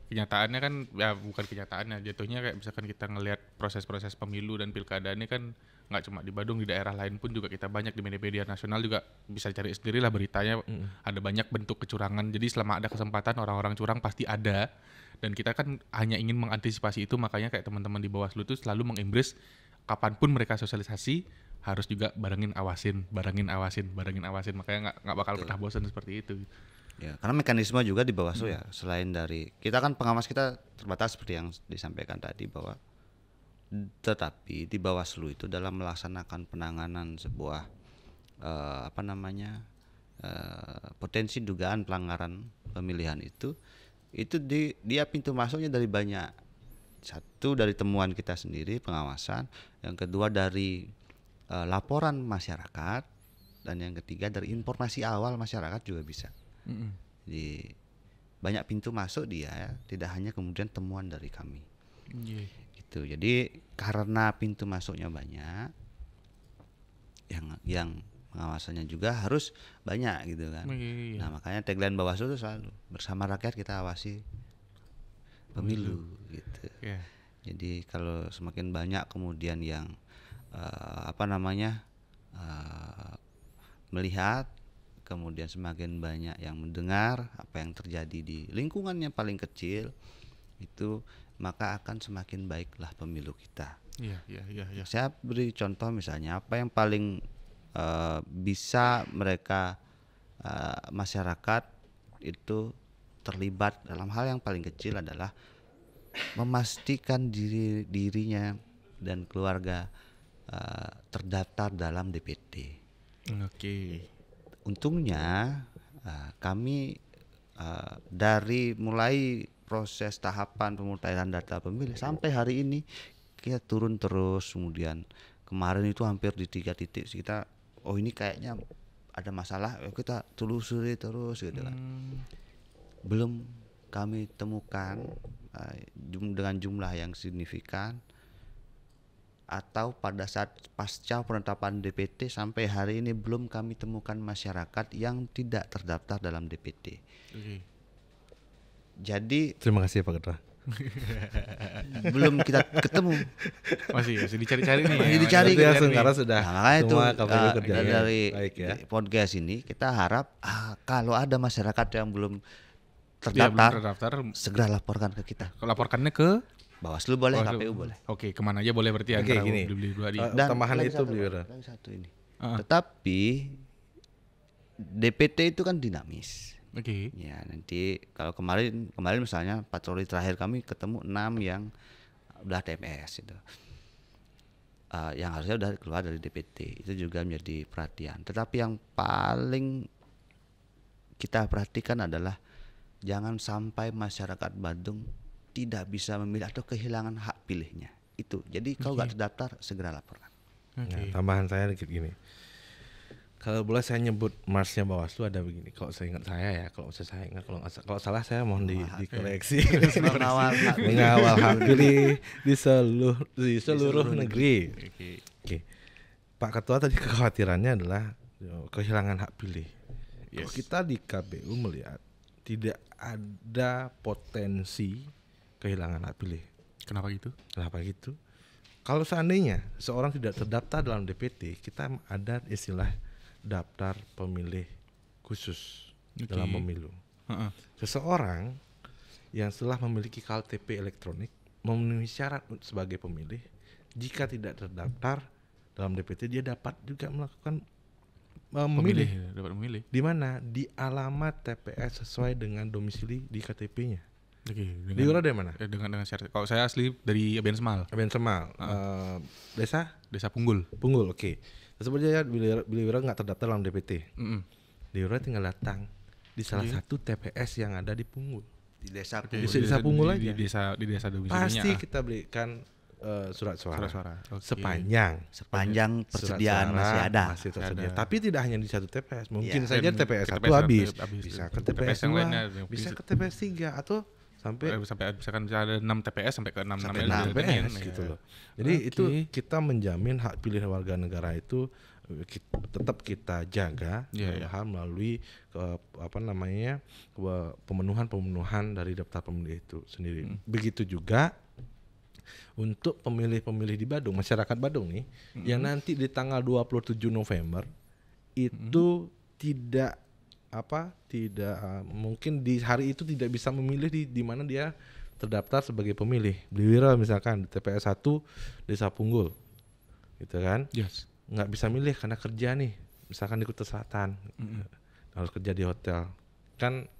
kenyataannya kan ya bukan kenyataannya, jatuhnya kayak misalkan kita ngelihat proses-proses pemilu dan pilkada ini kan nggak cuma di Badung, di daerah lain pun juga kita banyak di media-media nasional juga bisa cari sendiri lah beritanya, ada banyak bentuk kecurangan. Jadi selama ada kesempatan orang-orang curang pasti ada, dan kita kan hanya ingin mengantisipasi itu, makanya kayak teman-teman di Bawaslu itu selalu mengimbris kapanpun mereka sosialisasi harus juga barengin awasin, makanya nggak bakal pernah bosan seperti itu. Ya, karena mekanisme juga di Bawaslu ya, selain dari kita kan pengawas kita terbatas seperti yang disampaikan tadi bahwa tetapi di Bawaslu itu dalam melaksanakan penanganan sebuah potensi dugaan pelanggaran pemilihan itu dia pintu masuknya dari banyak. Satu dari temuan kita sendiri pengawasan, yang kedua dari laporan masyarakat, dan yang ketiga dari informasi awal masyarakat juga bisa. Jadi banyak pintu masuk dia ya, tidak hanya kemudian temuan dari kami. Gitu. Jadi karena pintu masuknya banyak, yang pengawasannya juga harus banyak gitu kan. Nah makanya tagline Bawaslu itu selalu bersama rakyat kita awasi pemilu gitu. Jadi kalau semakin banyak kemudian yang melihat, kemudian semakin banyak yang mendengar apa yang terjadi di lingkungannya paling kecil itu, maka akan semakin baiklah pemilu kita. Iya. Saya beri contoh misalnya apa yang paling bisa mereka masyarakat itu terlibat dalam hal yang paling kecil adalah memastikan dirinya dan keluarga terdaftar dalam DPT. Oke. Untungnya kami dari mulai proses tahapan pemutahiran data pemilih sampai hari ini kita turun terus. Kemudian kemarin itu hampir di 3 titik kita, ini kayaknya ada masalah, kita telusuri terus gitu kan. belum kami temukan dengan jumlah yang signifikan, atau pada saat pasca penetapan DPT sampai hari ini belum kami temukan masyarakat yang tidak terdaftar dalam DPT. Jadi Terima kasih Pak Ketua. belum kita ketemu. Masih dicari-cari nih. Masih dicari. Berarti ya sementara sudah Nah, makanya itu semua KPU kerjanya dari baik ya. podcast ini kita harap kalau ada masyarakat yang belum Dia belum terdaftar, terdaftar. segera laporkan ke kita. Laporkannya ke Bawaslu boleh, Bawaslu. KPU boleh. Oke, kemana aja boleh berarti Oke, antara gini. beli dua di. Dan Tambahan lagi itu satu, beliau. lagi satu ini. Tetapi DPT itu kan dinamis. Oke. Ya, nanti kalau kemarin misalnya patroli terakhir kami ketemu 6 yang udah TPS itu. Yang harusnya udah keluar dari DPT, itu juga menjadi perhatian. Tetapi yang paling kita perhatikan adalah jangan sampai masyarakat Badung tidak bisa memilih atau kehilangan hak pilihnya. Itu. Jadi kalau nggak terdaftar segera laporkan. Nah, tambahan saya dikit gini. Kalau boleh saya nyebut Marsnya Bawaslu ada begini. Kalau saya ingat saya ya, kalau saya ingat, kalau salah saya mohon dikoreksi. Mengawal hak pilih di seluruh negeri. Oke. Pak Ketua tadi kekhawatirannya adalah kehilangan hak pilih. Kalau kita di KPU melihat tidak ada potensi kehilangan hak pilih. Kenapa gitu? Kenapa gitu? Kalau seandainya seorang tidak terdaftar dalam DPT, kita ada istilah daftar pemilih khusus dalam pemilu. Seseorang yang telah memiliki KTP elektronik memenuhi syarat sebagai pemilih, jika tidak terdaftar dalam DPT dia dapat juga melakukan memilih. Dapat memilih. Di mana? Di alamat TPS sesuai dengan domisili di KTP-nya. Oke. Di Ura dari mana? Dengan syarat. Kalau saya asli dari Aben Semal. Aben Semal. Desa Punggul. Punggul, oke. Tersebut aja Billy Wira nggak terdaftar dalam DPT. Billy Wira tinggal datang di salah satu TPS yang ada di Punggul. Di desa Di desa Punggul aja. Di desa domisilinya. Pasti kita berikan surat suara. Okay. Surat Sepanjang persediaan suara masih ada. Masih tersedia. Ada. Tapi tidak hanya di satu TPS. Mungkin Ya. saja TPS Ke 1 TPS habis. habis. Bisa ke TPS TPS yang 2, lainnya. bisa ke TPS 3 atau sampai misalkan ada 6 TPS sampai ke 6 Sampai namanya 6 TPS gitu loh. Jadi Oke. itu kita menjamin hak pilih warga negara itu tetap kita jaga dalam hal melalui pemenuhan dari daftar pemilih itu sendiri. Begitu juga untuk pemilih-pemilih di Badung, masyarakat Badung nih, yang nanti di tanggal 27 November itu tidak mungkin di hari itu tidak bisa memilih di mana dia terdaftar sebagai pemilih. Di Wira misalkan di TPS 1 Desa Punggul. Gitu kan? Yes. Nggak bisa milih karena kerja nih, misalkan di Kuta Selatan. Harus kerja di hotel. Kan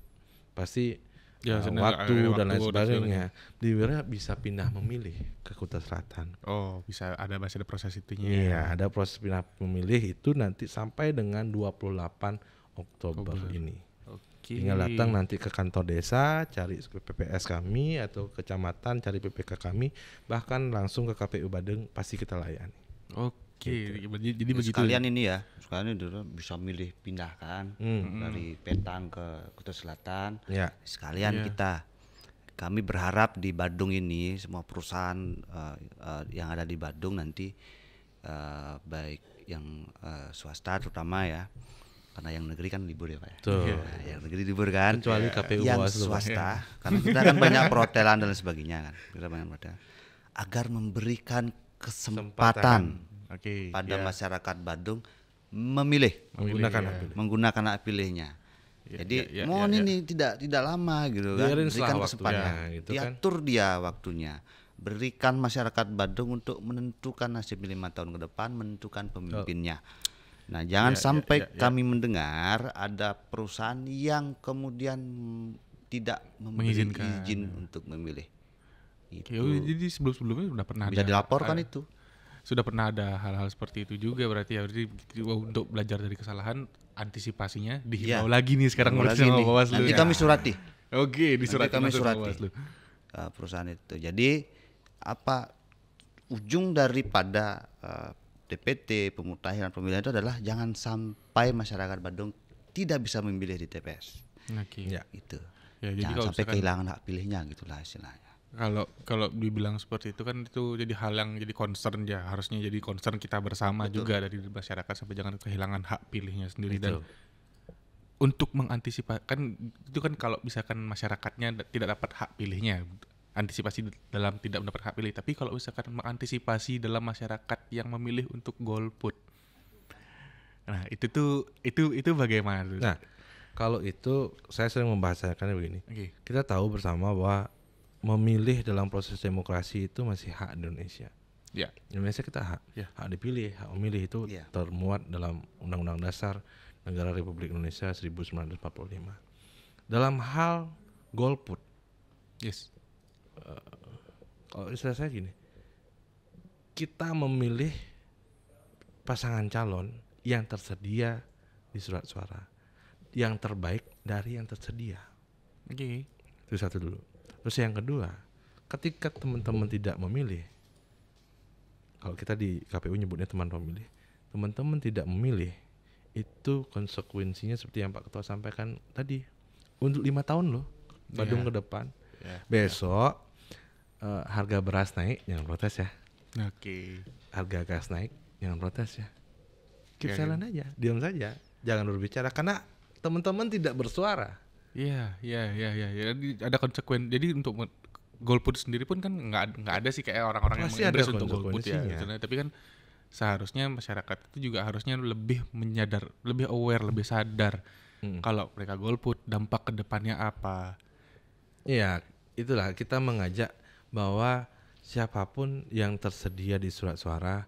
pasti waktu dan lain sebagainya. Di Wira bisa pindah memilih ke Kuta Selatan. Oh, masih ada proses itunya. Iya, ada proses pindah memilih itu nanti sampai dengan 28 Oktober ini. Oke. Tinggal datang nanti ke kantor desa, cari PPS kami atau kecamatan, cari PPK kami, bahkan langsung ke KPU Badung pasti kita layani. Oke. Jadi begitu. Sekalian ini ya, sekalian itu bisa milih pindahkan dari Petang ke Kuta Selatan. Ya. Sekalian kami berharap di Badung ini semua perusahaan yang ada di Badung nanti baik yang swasta terutama ya, karena yang negeri kan libur ya Pak ya. Nah, yang negeri libur kan. Kecuali KPU yang Bawaslu. swasta, karena kita kan banyak perhotelan dan sebagainya kan. Kita banyak perhotelan. Agar memberikan kesempatan pada masyarakat Badung memilih, menggunakan hak pilihnya. Jadi mohon ini tidak lama gitu kan, berikan kesempatan, gitu diatur dia waktunya, berikan masyarakat Badung untuk menentukan nasib 5 tahun ke depan, menentukan pemimpinnya. Nah jangan sampai kami mendengar ada perusahaan yang kemudian tidak memberi izin untuk memilih. Oke, jadi sebelumnya sudah pernah bisa dilaporkan itu. Sudah pernah ada hal-hal seperti itu juga berarti ya. Berarti untuk belajar dari kesalahan, antisipasinya dihimbau lagi nih sekarang sama Bawaslu. Nanti kami surati. Oke, disurati kami surati perusahaan itu. Jadi ujung daripada DPT pemutahiran pemilihan itu adalah jangan sampai masyarakat Badung tidak bisa memilih di TPS. Oke. Itu. Ya, jadi Jangan kalau sampai misalkan kehilangan hak pilihnya gitulah istilahnya. kalau dibilang seperti itu kan itu jadi hal yang jadi concern ya, harusnya jadi concern kita bersama juga dari masyarakat sampai jangan kehilangan hak pilihnya sendiri. Dan Betul. untuk mengantisipasi kan itu kan kalau misalkan masyarakatnya tidak dapat hak pilihnya, antisipasi dalam tidak mendapat hak pilih. Tapi kalau misalkan mengantisipasi dalam masyarakat yang memilih untuk golput, nah itu bagaimana tuh? Nah, kalau itu saya sering membahasakannya begini. Oke. Kita tahu bersama bahwa memilih dalam proses demokrasi itu masih hak Indonesia. Ya. Indonesia kita hak, Ya. hak dipilih, hak memilih itu Ya. termuat dalam Undang-Undang Dasar Negara Republik Indonesia 1945. Dalam hal golput, Yes. kalau istilah saya gini, kita memilih pasangan calon yang tersedia di surat suara, yang terbaik dari yang tersedia. Oke. Itu satu dulu. Terus yang kedua, ketika teman-teman tidak memilih, kalau kita di KPU nyebutnya teman pemilih, teman-teman tidak memilih, itu konsekuensinya seperti yang Pak Ketua sampaikan tadi, untuk 5 tahun loh, Badung Iya. ke depan. Ya. Besok harga beras naik, jangan protes ya. Oke. Harga gas naik, jangan protes ya. Keep Ya, silent aja, diam saja, jangan berbicara karena teman-teman tidak bersuara. Iya. Jadi ada Jadi untuk golput sendiri pun kan nggak ada sih kayak orang-orang yang Pasti ada menginterest untuk golput ya. konsekuensinya. Sebenarnya. Tapi kan seharusnya masyarakat itu juga harusnya lebih menyadar, lebih aware, lebih sadar kalau mereka golput dampak ke depannya apa. Iya, itulah kita mengajak bahwa siapapun yang tersedia di surat suara,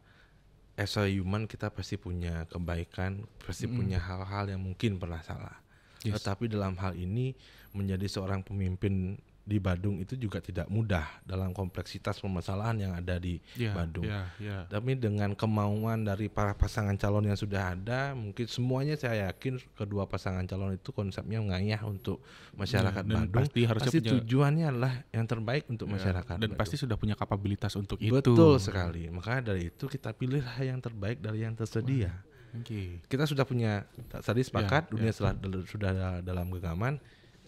as a human kita pasti punya kebaikan, pasti punya hal-hal yang mungkin pernah salah. Yes. Tetapi dalam hal ini menjadi seorang pemimpin di Badung itu juga tidak mudah dalam kompleksitas permasalahan yang ada di Badung. Iya. Tapi dengan kemauan dari para pasangan calon yang sudah ada, mungkin semuanya saya yakin kedua pasangan calon itu konsepnya ngayah untuk masyarakat Dan Badung. pasti harusnya punya- tujuannya adalah yang terbaik untuk masyarakat. Dan Badung. pasti sudah punya kapabilitas untuk itu. Betul sekali. Makanya dari itu kita pilihlah yang terbaik dari yang tersedia. Oke. Kita sudah punya tadi sepakat dunia ya. sudah dalam genggaman.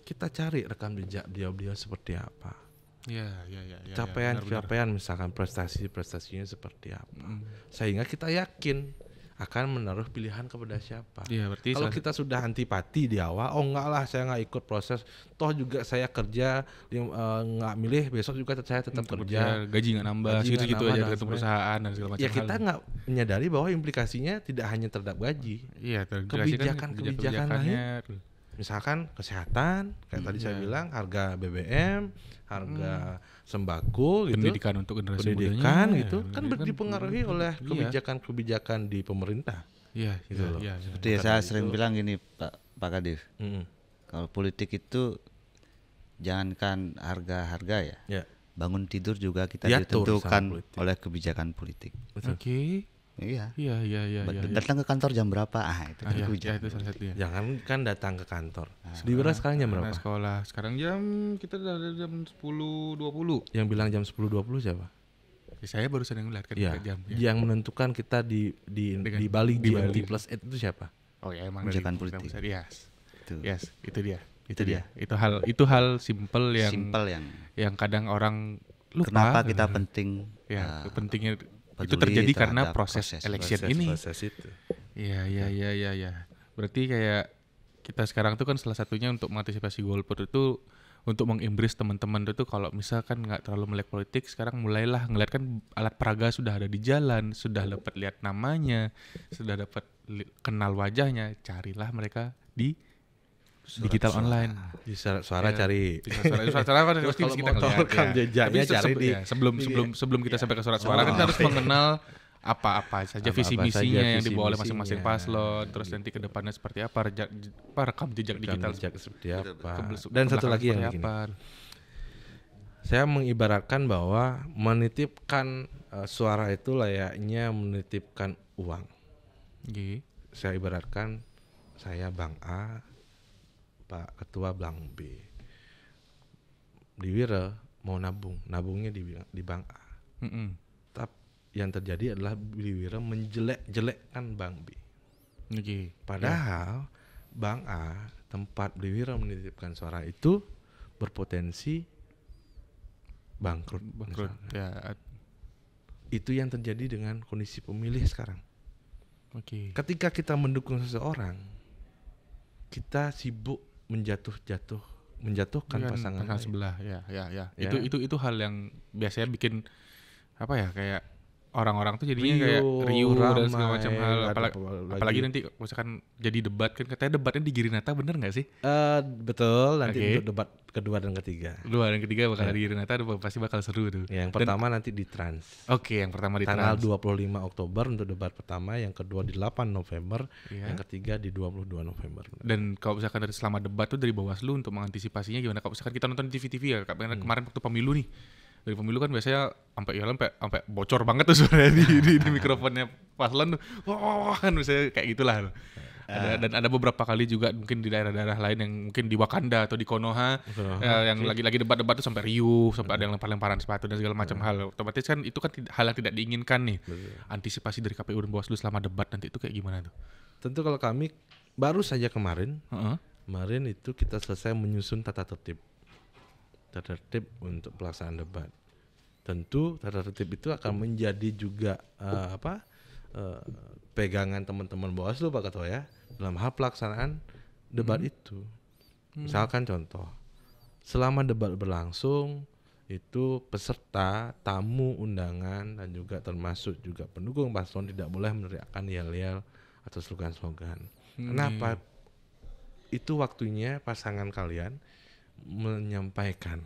Kita cari rekam jejak beliau seperti apa. Iya. Capaian misalkan prestasinya seperti apa. Sehingga kita yakin akan menaruh pilihan kepada siapa. Iya, berarti Kalau kita sudah antipati di awal, oh enggak lah saya nggak ikut proses, toh juga saya kerja nggak milih, besok juga saya tetap kerja. gaji nggak nambah, Gaji nggak gitu nambah aja dan tergantung perusahaan dan segala macam. Ya kita nggak menyadari bahwa implikasinya tidak hanya terhadap gaji. Iya, kebijakan-kebijakannya. Misalkan kesehatan, kayak tadi saya bilang, harga BBM, harga sembako gitu, pendidikan untuk generasi pendidikan mudanya, gitu, kan dipengaruhi oleh kebijakan-kebijakan di pemerintah. Iya, Gitu loh. Seperti saya sering bilang gini Pak Kadif, kalau politik itu jangankan harga-harga ya, Ya, bangun tidur juga kita Diatur sama ditentukan politik. oleh kebijakan politik. Oke. Iya. Iya. Datang ke kantor jam berapa? Itu kan Iya, kebijakan. itu salah satunya. jangan kan datang ke kantor. Di beras sekarang jam berapa? Anak sekolah. Sekarang kita udah jam 10.20. Yang bilang jam 10.20 siapa? Ya, saya barusan yang melihat kan Ya, jam. Ya. yang menentukan kita di Bali di GMT Bali. plus 8 itu siapa? Oh ya, emang Kebijakan dari politik. pusat. Yes. Itu. Yes, itu dia. Itu dia. Itu hal simple yang Simpel yang kadang orang lupa. kenapa kita penting Ya, pentingnya itu peduli terjadi karena terhadap proses election ini. Proses itu. Iya. Berarti kayak kita sekarang tuh kan salah satunya untuk mengantisipasi golput itu untuk mengimbris teman-teman itu kalau misalkan nggak terlalu melek politik, sekarang mulailah ngeliat kan alat peraga sudah ada di jalan, sudah dapat lihat namanya, sudah dapat kenal wajahnya, carilah mereka di digital online. Di suara Ya, cari. Suara kan Terus pasti kalau kita motor ngeliat, rekam jejaknya Tapi cari di sebelum kita sampai ke surat suara kan kita harus mengenal apa-apa saja Apa-apa visi saja misinya yang visi dibawa oleh misinya. masing-masing paslon, terus nanti ke depannya seperti apa, rekam jejak digital Jejak seperti apa. ke Dan satu belakang lagi yang seperti begini. apa. Saya mengibaratkan bahwa menitipkan suara itu layaknya menitipkan uang. Oke. Saya ibaratkan saya Bang A, Pak Ketua Bang B. Diwira mau nabungnya di Bang A. Tapi yang terjadi adalah Diwira menjelek-jelekkan Bang B. Oke. Padahal Bang A tempat Diwira menitipkan suara itu berpotensi bangkrut. Ya. Itu yang terjadi dengan kondisi pemilih sekarang. Oke. Ketika kita mendukung seseorang, kita sibuk menjatuhkan pasangan lain. sebelah. Ya. Ya. Itu hal yang biasanya bikin apa ya, kayak orang-orang tuh jadinya Riuh, kayak riuh dan segala ramai, macam hal. ada Apalagi nanti misalkan jadi debat kan, katanya debatnya di Girinata, bener nggak sih? Betul, nanti Oke. untuk debat kedua dan ketiga. Kedua dan ketiga bakal di Girinata, pasti bakal seru tuh. Yang pertama nanti di Trans. Oke, yang pertama di Tanggal Trans. 25 Oktober untuk debat pertama, yang kedua di 8 November, Iya. yang ketiga di 22 November. Dan kalau misalkan dari selama debat tuh dari Bawaslu untuk mengantisipasinya gimana? Kalau misalkan kita nonton di TV-TV ya, kemarin waktu pemilu nih. Dari pemilu kan biasanya sampai bocor banget tuh suaranya di mikrofonnya paslon tuh. Wah, kan misalnya kayak gitulah. Dan ada beberapa kali juga mungkin di daerah-daerah lain yang mungkin di Wakanda atau di Konoha yang lagi debat-debat tuh sampai riuh, sampai ada yang lempar-lemparan sepatu dan segala macam hal. Otomatis kan itu kan hal yang tidak diinginkan nih. Antisipasi dari KPU dan Bawaslu selama debat nanti itu kayak gimana tuh? Tentu kalau kami baru saja kemarin itu kita selesai menyusun tata tertib untuk pelaksanaan debat. Tentu tata tertib itu akan menjadi juga pegangan teman-teman Bawaslu Pak Ketua ya dalam hal pelaksanaan debat itu. Misalkan contoh, selama debat berlangsung itu peserta, tamu undangan dan juga termasuk juga pendukung paslon tidak boleh meneriakkan yel-yel atau slogan-slogan. Kenapa? Itu waktunya pasangan kalian menyampaikan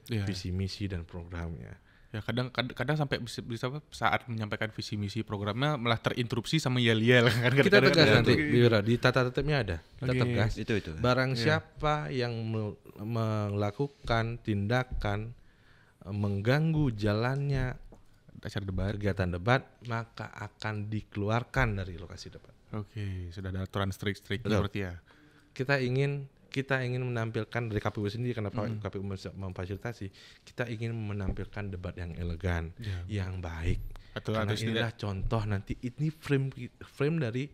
visi misi dan programnya. Ya kadang sampai bisa saat menyampaikan visi misi programnya malah terinterupsi sama yel-yel kan. Kita tegas nanti di tata tertibnya ada. Kita tegas. Itu. Barang siapa yang melakukan tindakan mengganggu jalannya acara debat, kegiatan debat, maka akan dikeluarkan dari lokasi debat. Oke, sudah ada aturan strict berarti ya. Kita ingin menampilkan dari KPU sendiri, kenapa KPU memfasilitasi, kita ingin menampilkan debat yang elegan, yang baik. Karena inilah contoh nanti, ini frame dari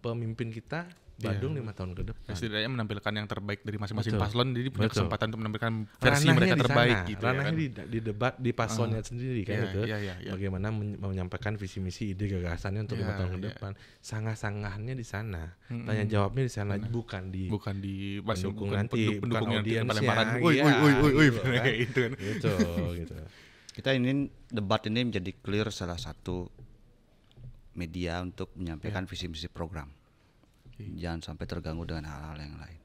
pemimpin kita Badung 5 tahun ke depan. Setidaknya menampilkan yang terbaik dari masing-masing paslon, jadi punya kesempatan untuk menampilkan versi ranahnya mereka terbaik sana, gitu. Ranahnya di debat di paslonnya sendiri kan itu. Iya. Bagaimana menyampaikan visi misi ide gagasannya untuk 5 tahun ke depan. Sanggah-sanggahnya di sana. Tanya jawabnya di sana, bukan di pendukung nanti, bukan audiensnya. Woi kayak gitu kan. Gitu. Kita ingin debat ini menjadi clear salah satu media untuk menyampaikan visi misi program. Jangan sampai terganggu dengan hal-hal yang lain.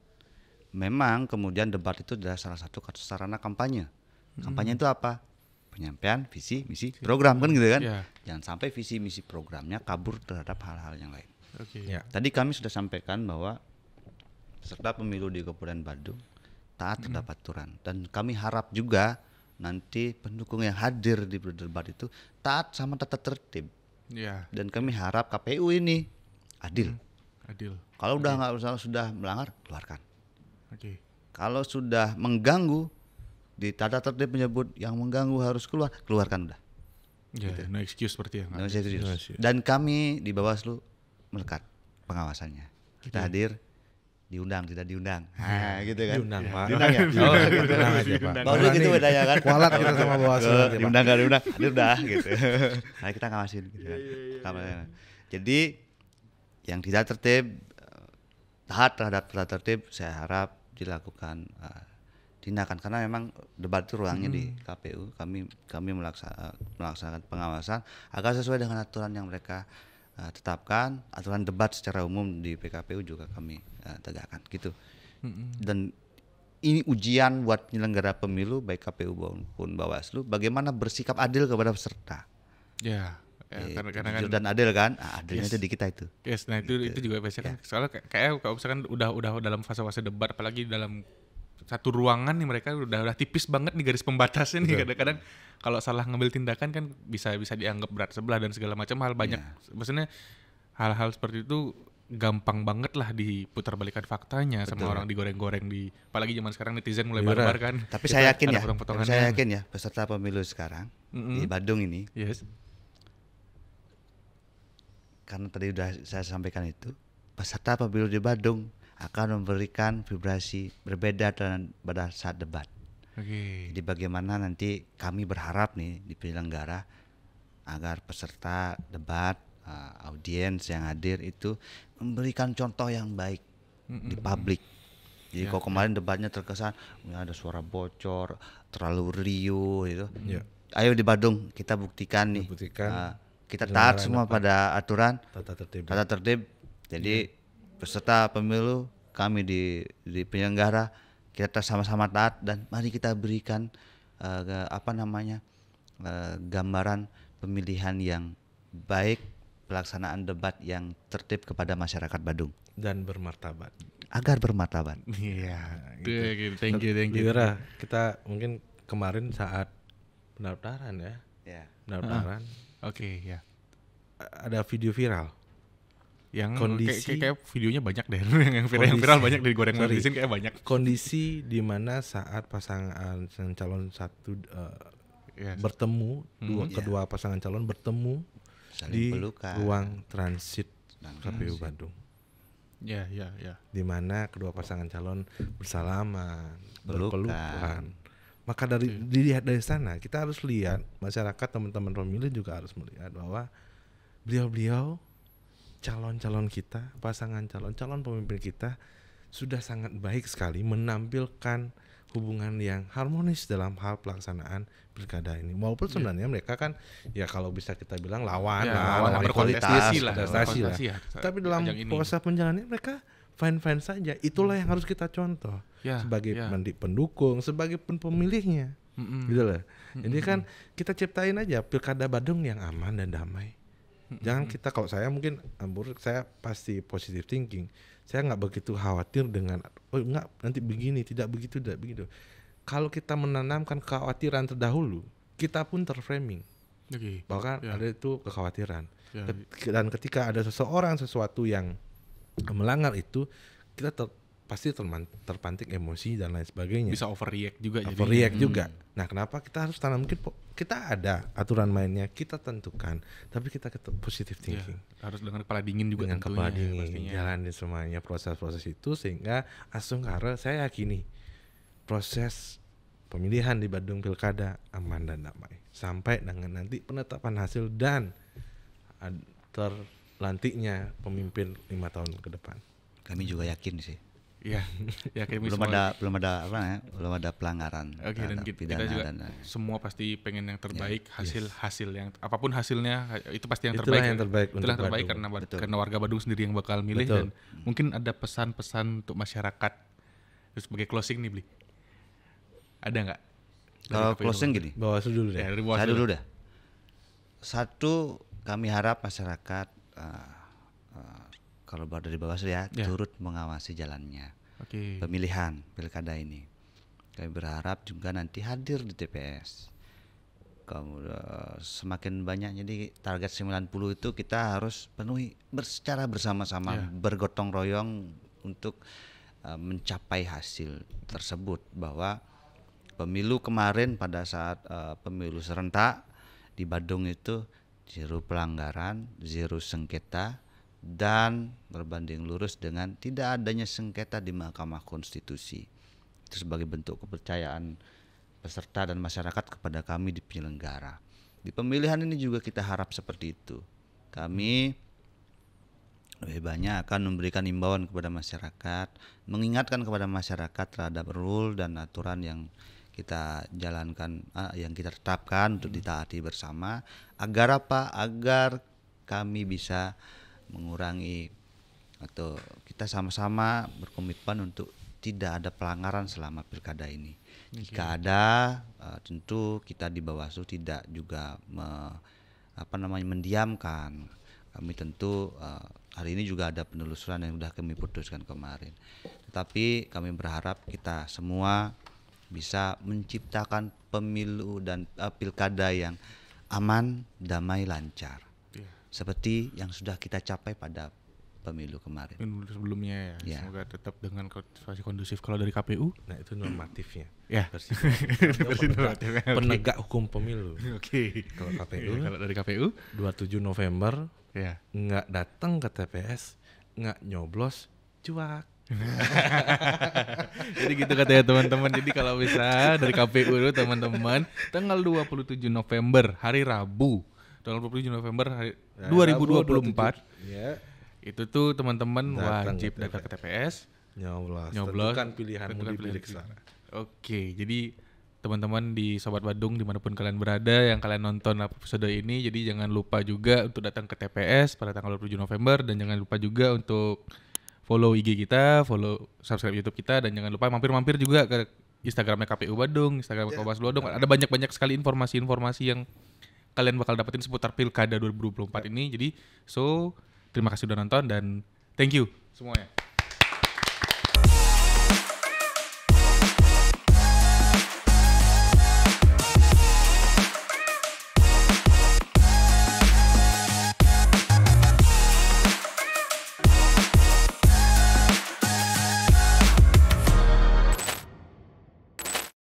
Memang kemudian debat itu adalah salah satu sarana kampanye. Kampanye itu apa? Penyampaian visi misi program kan gitu kan. Jangan sampai visi misi programnya kabur terhadap hal-hal yang lain. Tadi kami sudah sampaikan bahwa peserta pemilu di Kabupaten Badung taat terhadap aturan, dan kami harap juga nanti pendukung yang hadir di debat itu taat sama tata tertib. Dan kami harap KPU ini adil. Kalau sudah melanggar, keluarkan. Kalau sudah mengganggu, di tata tertib menyebut yang mengganggu harus keluarkan udah. Gitu. No excuse seperti ya. No excuse. Dan kami di Bawaslu melekat pengawasannya. Kita hadir, diundang tidak diundang. Gitu kan. Diundang Pak. Diundang ya. Diundang aja Pak. Bawaslu gitu bedanya kan. Kualat kita sama Bawaslu. Diundang enggak diundang, hadir dah gitu. Nah, kita ngawasin gitu kan. Jadi yang tidak tertib, taat terhadap tata tertib, saya harap dilakukan tindakan, karena memang debat itu ruangnya di KPU. Kami melaksanakan pengawasan agar sesuai dengan aturan yang mereka tetapkan. Aturan debat secara umum di PKPU juga kami tegakkan gitu. Dan ini ujian buat penyelenggara pemilu baik KPU maupun Bawaslu, bagaimana bersikap adil kepada peserta. Karena jujur dan adil kan, adilnya itu di kita itu. Nah itu juga biasanya kan, soalnya kayak kalau misalkan udah dalam fase-fase debat, apalagi dalam satu ruangan nih, mereka udah tipis banget nih garis pembatasnya nih. Kadang-kadang kalau salah ngambil tindakan kan bisa dianggap berat sebelah dan segala macam hal banyak. Maksudnya hal-hal seperti itu gampang banget lah diputar balikan faktanya. Sama orang digoreng-goreng apalagi zaman sekarang netizen mulai barbar kan. Tapi saya yakin ya peserta pemilu sekarang di Badung ini. Karena tadi udah saya sampaikan itu, peserta pemilu di Badung akan memberikan vibrasi berbeda pada saat debat. Oke. Jadi bagaimana nanti kami berharap nih di penyelenggara agar peserta debat, audiens yang hadir itu memberikan contoh yang baik di publik. Jadi kalau kemarin debatnya terkesan ada suara bocor, terlalu riuh gitu. Ayo di Badung kita buktikan nih. Kita taat semua pada aturan tata tertib. Jadi peserta pemilu kami di penyelenggara kita sama-sama taat dan mari kita berikan gambaran pemilihan yang baik, pelaksanaan debat yang tertib kepada masyarakat Badung dan bermartabat. Agar bermartabat. Iya. Gitu. Thank you. Wira, kita mungkin kemarin saat pendaftaran ya. Pendaftaran. Oke, ya. Ada video viral. Yang Kondisi kayak videonya banyak deh. yang viral banyak dari goreng netizen kayak banyak. Kondisi di mana saat pasangan calon satu bertemu, kedua pasangan calon bertemu Saling di pelukan. ruang transit KPU Badung. Ya. Di mana kedua pasangan calon bersalaman, Pelukan. berpelukan. Maka dilihat dari sana, kita harus lihat, masyarakat, teman-teman pemilih juga harus melihat bahwa beliau-beliau calon-calon kita, pasangan calon pemimpin kita sudah sangat baik sekali menampilkan hubungan yang harmonis dalam hal pelaksanaan pilkada ini. Walaupun sebenarnya mereka kan ya kalau bisa kita bilang lawan berkontestasi lah. Tapi dalam proses penjalanannya mereka fine-fine saja. Itulah yang harus kita contoh sebagai pendukung, sebagai pemilihnya. Gitu loh. Jadi kan kita ciptain aja pilkada Badung yang aman dan damai. Jangan kita, kalau saya mungkin saya pasti positive thinking. Saya nggak begitu khawatir dengan nanti begini, tidak begitu. Kalau kita menanamkan kekhawatiran terdahulu, kita pun terframing. Bahkan ada itu kekhawatiran. Dan ketika ada sesuatu yang melanggar itu, kita pasti terpantik emosi dan lain sebagainya. Bisa overreact juga. Juga. Nah, kenapa kita harus tanam? Mungkin kita ada aturan mainnya, kita tentukan, tapi kita positive thinking. Harus dengan kepala dingin juga. Dengan kepala dingin, jalanin semuanya proses-proses itu sehingga Asungkara saya yakini proses pemilihan di Badung Pilkada aman dan damai sampai dengan nanti penetapan hasil dan terlantiknya pemimpin 5 tahun ke depan. Kami juga yakin sih. Ya belum ada pelanggaran. Oke, dan kita juga semua pasti pengen yang terbaik, hasil yang apapun hasilnya itu pasti yang terbaik. Itulah yang terbaik karena warga Badung sendiri yang bakal milih. Dan mungkin ada pesan-pesan untuk masyarakat sebagai closing nih, Bli. Ada nggak? Kalau closing gini. Bawaslu dulu deh. Saya dulu dah. Satu, kami harap masyarakat kalau dari Bawaslu turut mengawasi jalannya pemilihan pilkada ini. Kami berharap juga nanti hadir di TPS. Semakin banyak, jadi target 90 itu kita harus penuhi secara bersama-sama, bergotong royong untuk mencapai hasil tersebut. Bahwa pemilu kemarin pada saat pemilu serentak di Badung itu zero pelanggaran, zero sengketa, dan berbanding lurus dengan tidak adanya sengketa di Mahkamah Konstitusi. Itu sebagai bentuk kepercayaan peserta dan masyarakat kepada kami di penyelenggara. Di pemilihan ini juga kita harap seperti itu. Kami lebih banyak akan memberikan imbauan kepada masyarakat, mengingatkan kepada masyarakat terhadap rule dan aturan yang kita jalankan, yang kita tetapkan untuk ditaati bersama. Agar apa? Agar kami bisa mengurangi atau kita sama-sama berkomitmen untuk tidak ada pelanggaran selama pilkada ini. Jika ada, tentu kita di Bawaslu tidak juga mendiamkan. Kami tentu hari ini juga ada penelusuran yang sudah kami putuskan kemarin. Tetapi kami berharap kita semua bisa menciptakan pemilu dan pilkada yang aman, damai, lancar. Seperti yang sudah kita capai pada pemilu kemarin. Pemilu sebelumnya ya. Semoga tetap dengan situasi kondusif. Kalau dari KPU, nah itu normatifnya. Penegak hukum pemilu. Kalau KPU, kalau dari KPU 27 November nggak datang ke TPS, nggak nyoblos, cuak. Jadi gitu katanya teman-teman. Jadi kalau bisa dari KPU dulu teman-teman, tanggal 27 November hari Rabu. Tanggal 27 November hari 2024. Ya. Itu tuh teman-teman Datang wajib ke datang ke TPS. Nyoblos. Nyoblos. Tentukan pilihanmu di bilik suara. Oke, jadi teman-teman di Sobat Badung dimanapun kalian berada yang kalian nonton episode ini, jadi jangan lupa juga untuk datang ke TPS pada tanggal 27 November dan jangan lupa juga untuk follow IG kita, subscribe YouTube kita, dan jangan lupa mampir-mampir juga ke Instagramnya KPU Badung, Instagram Kompas Badung. Ada banyak-banyak sekali informasi-informasi yang kalian bakal dapetin seputar Pilkada 2024 ini. Jadi terima kasih udah nonton dan thank you semuanya.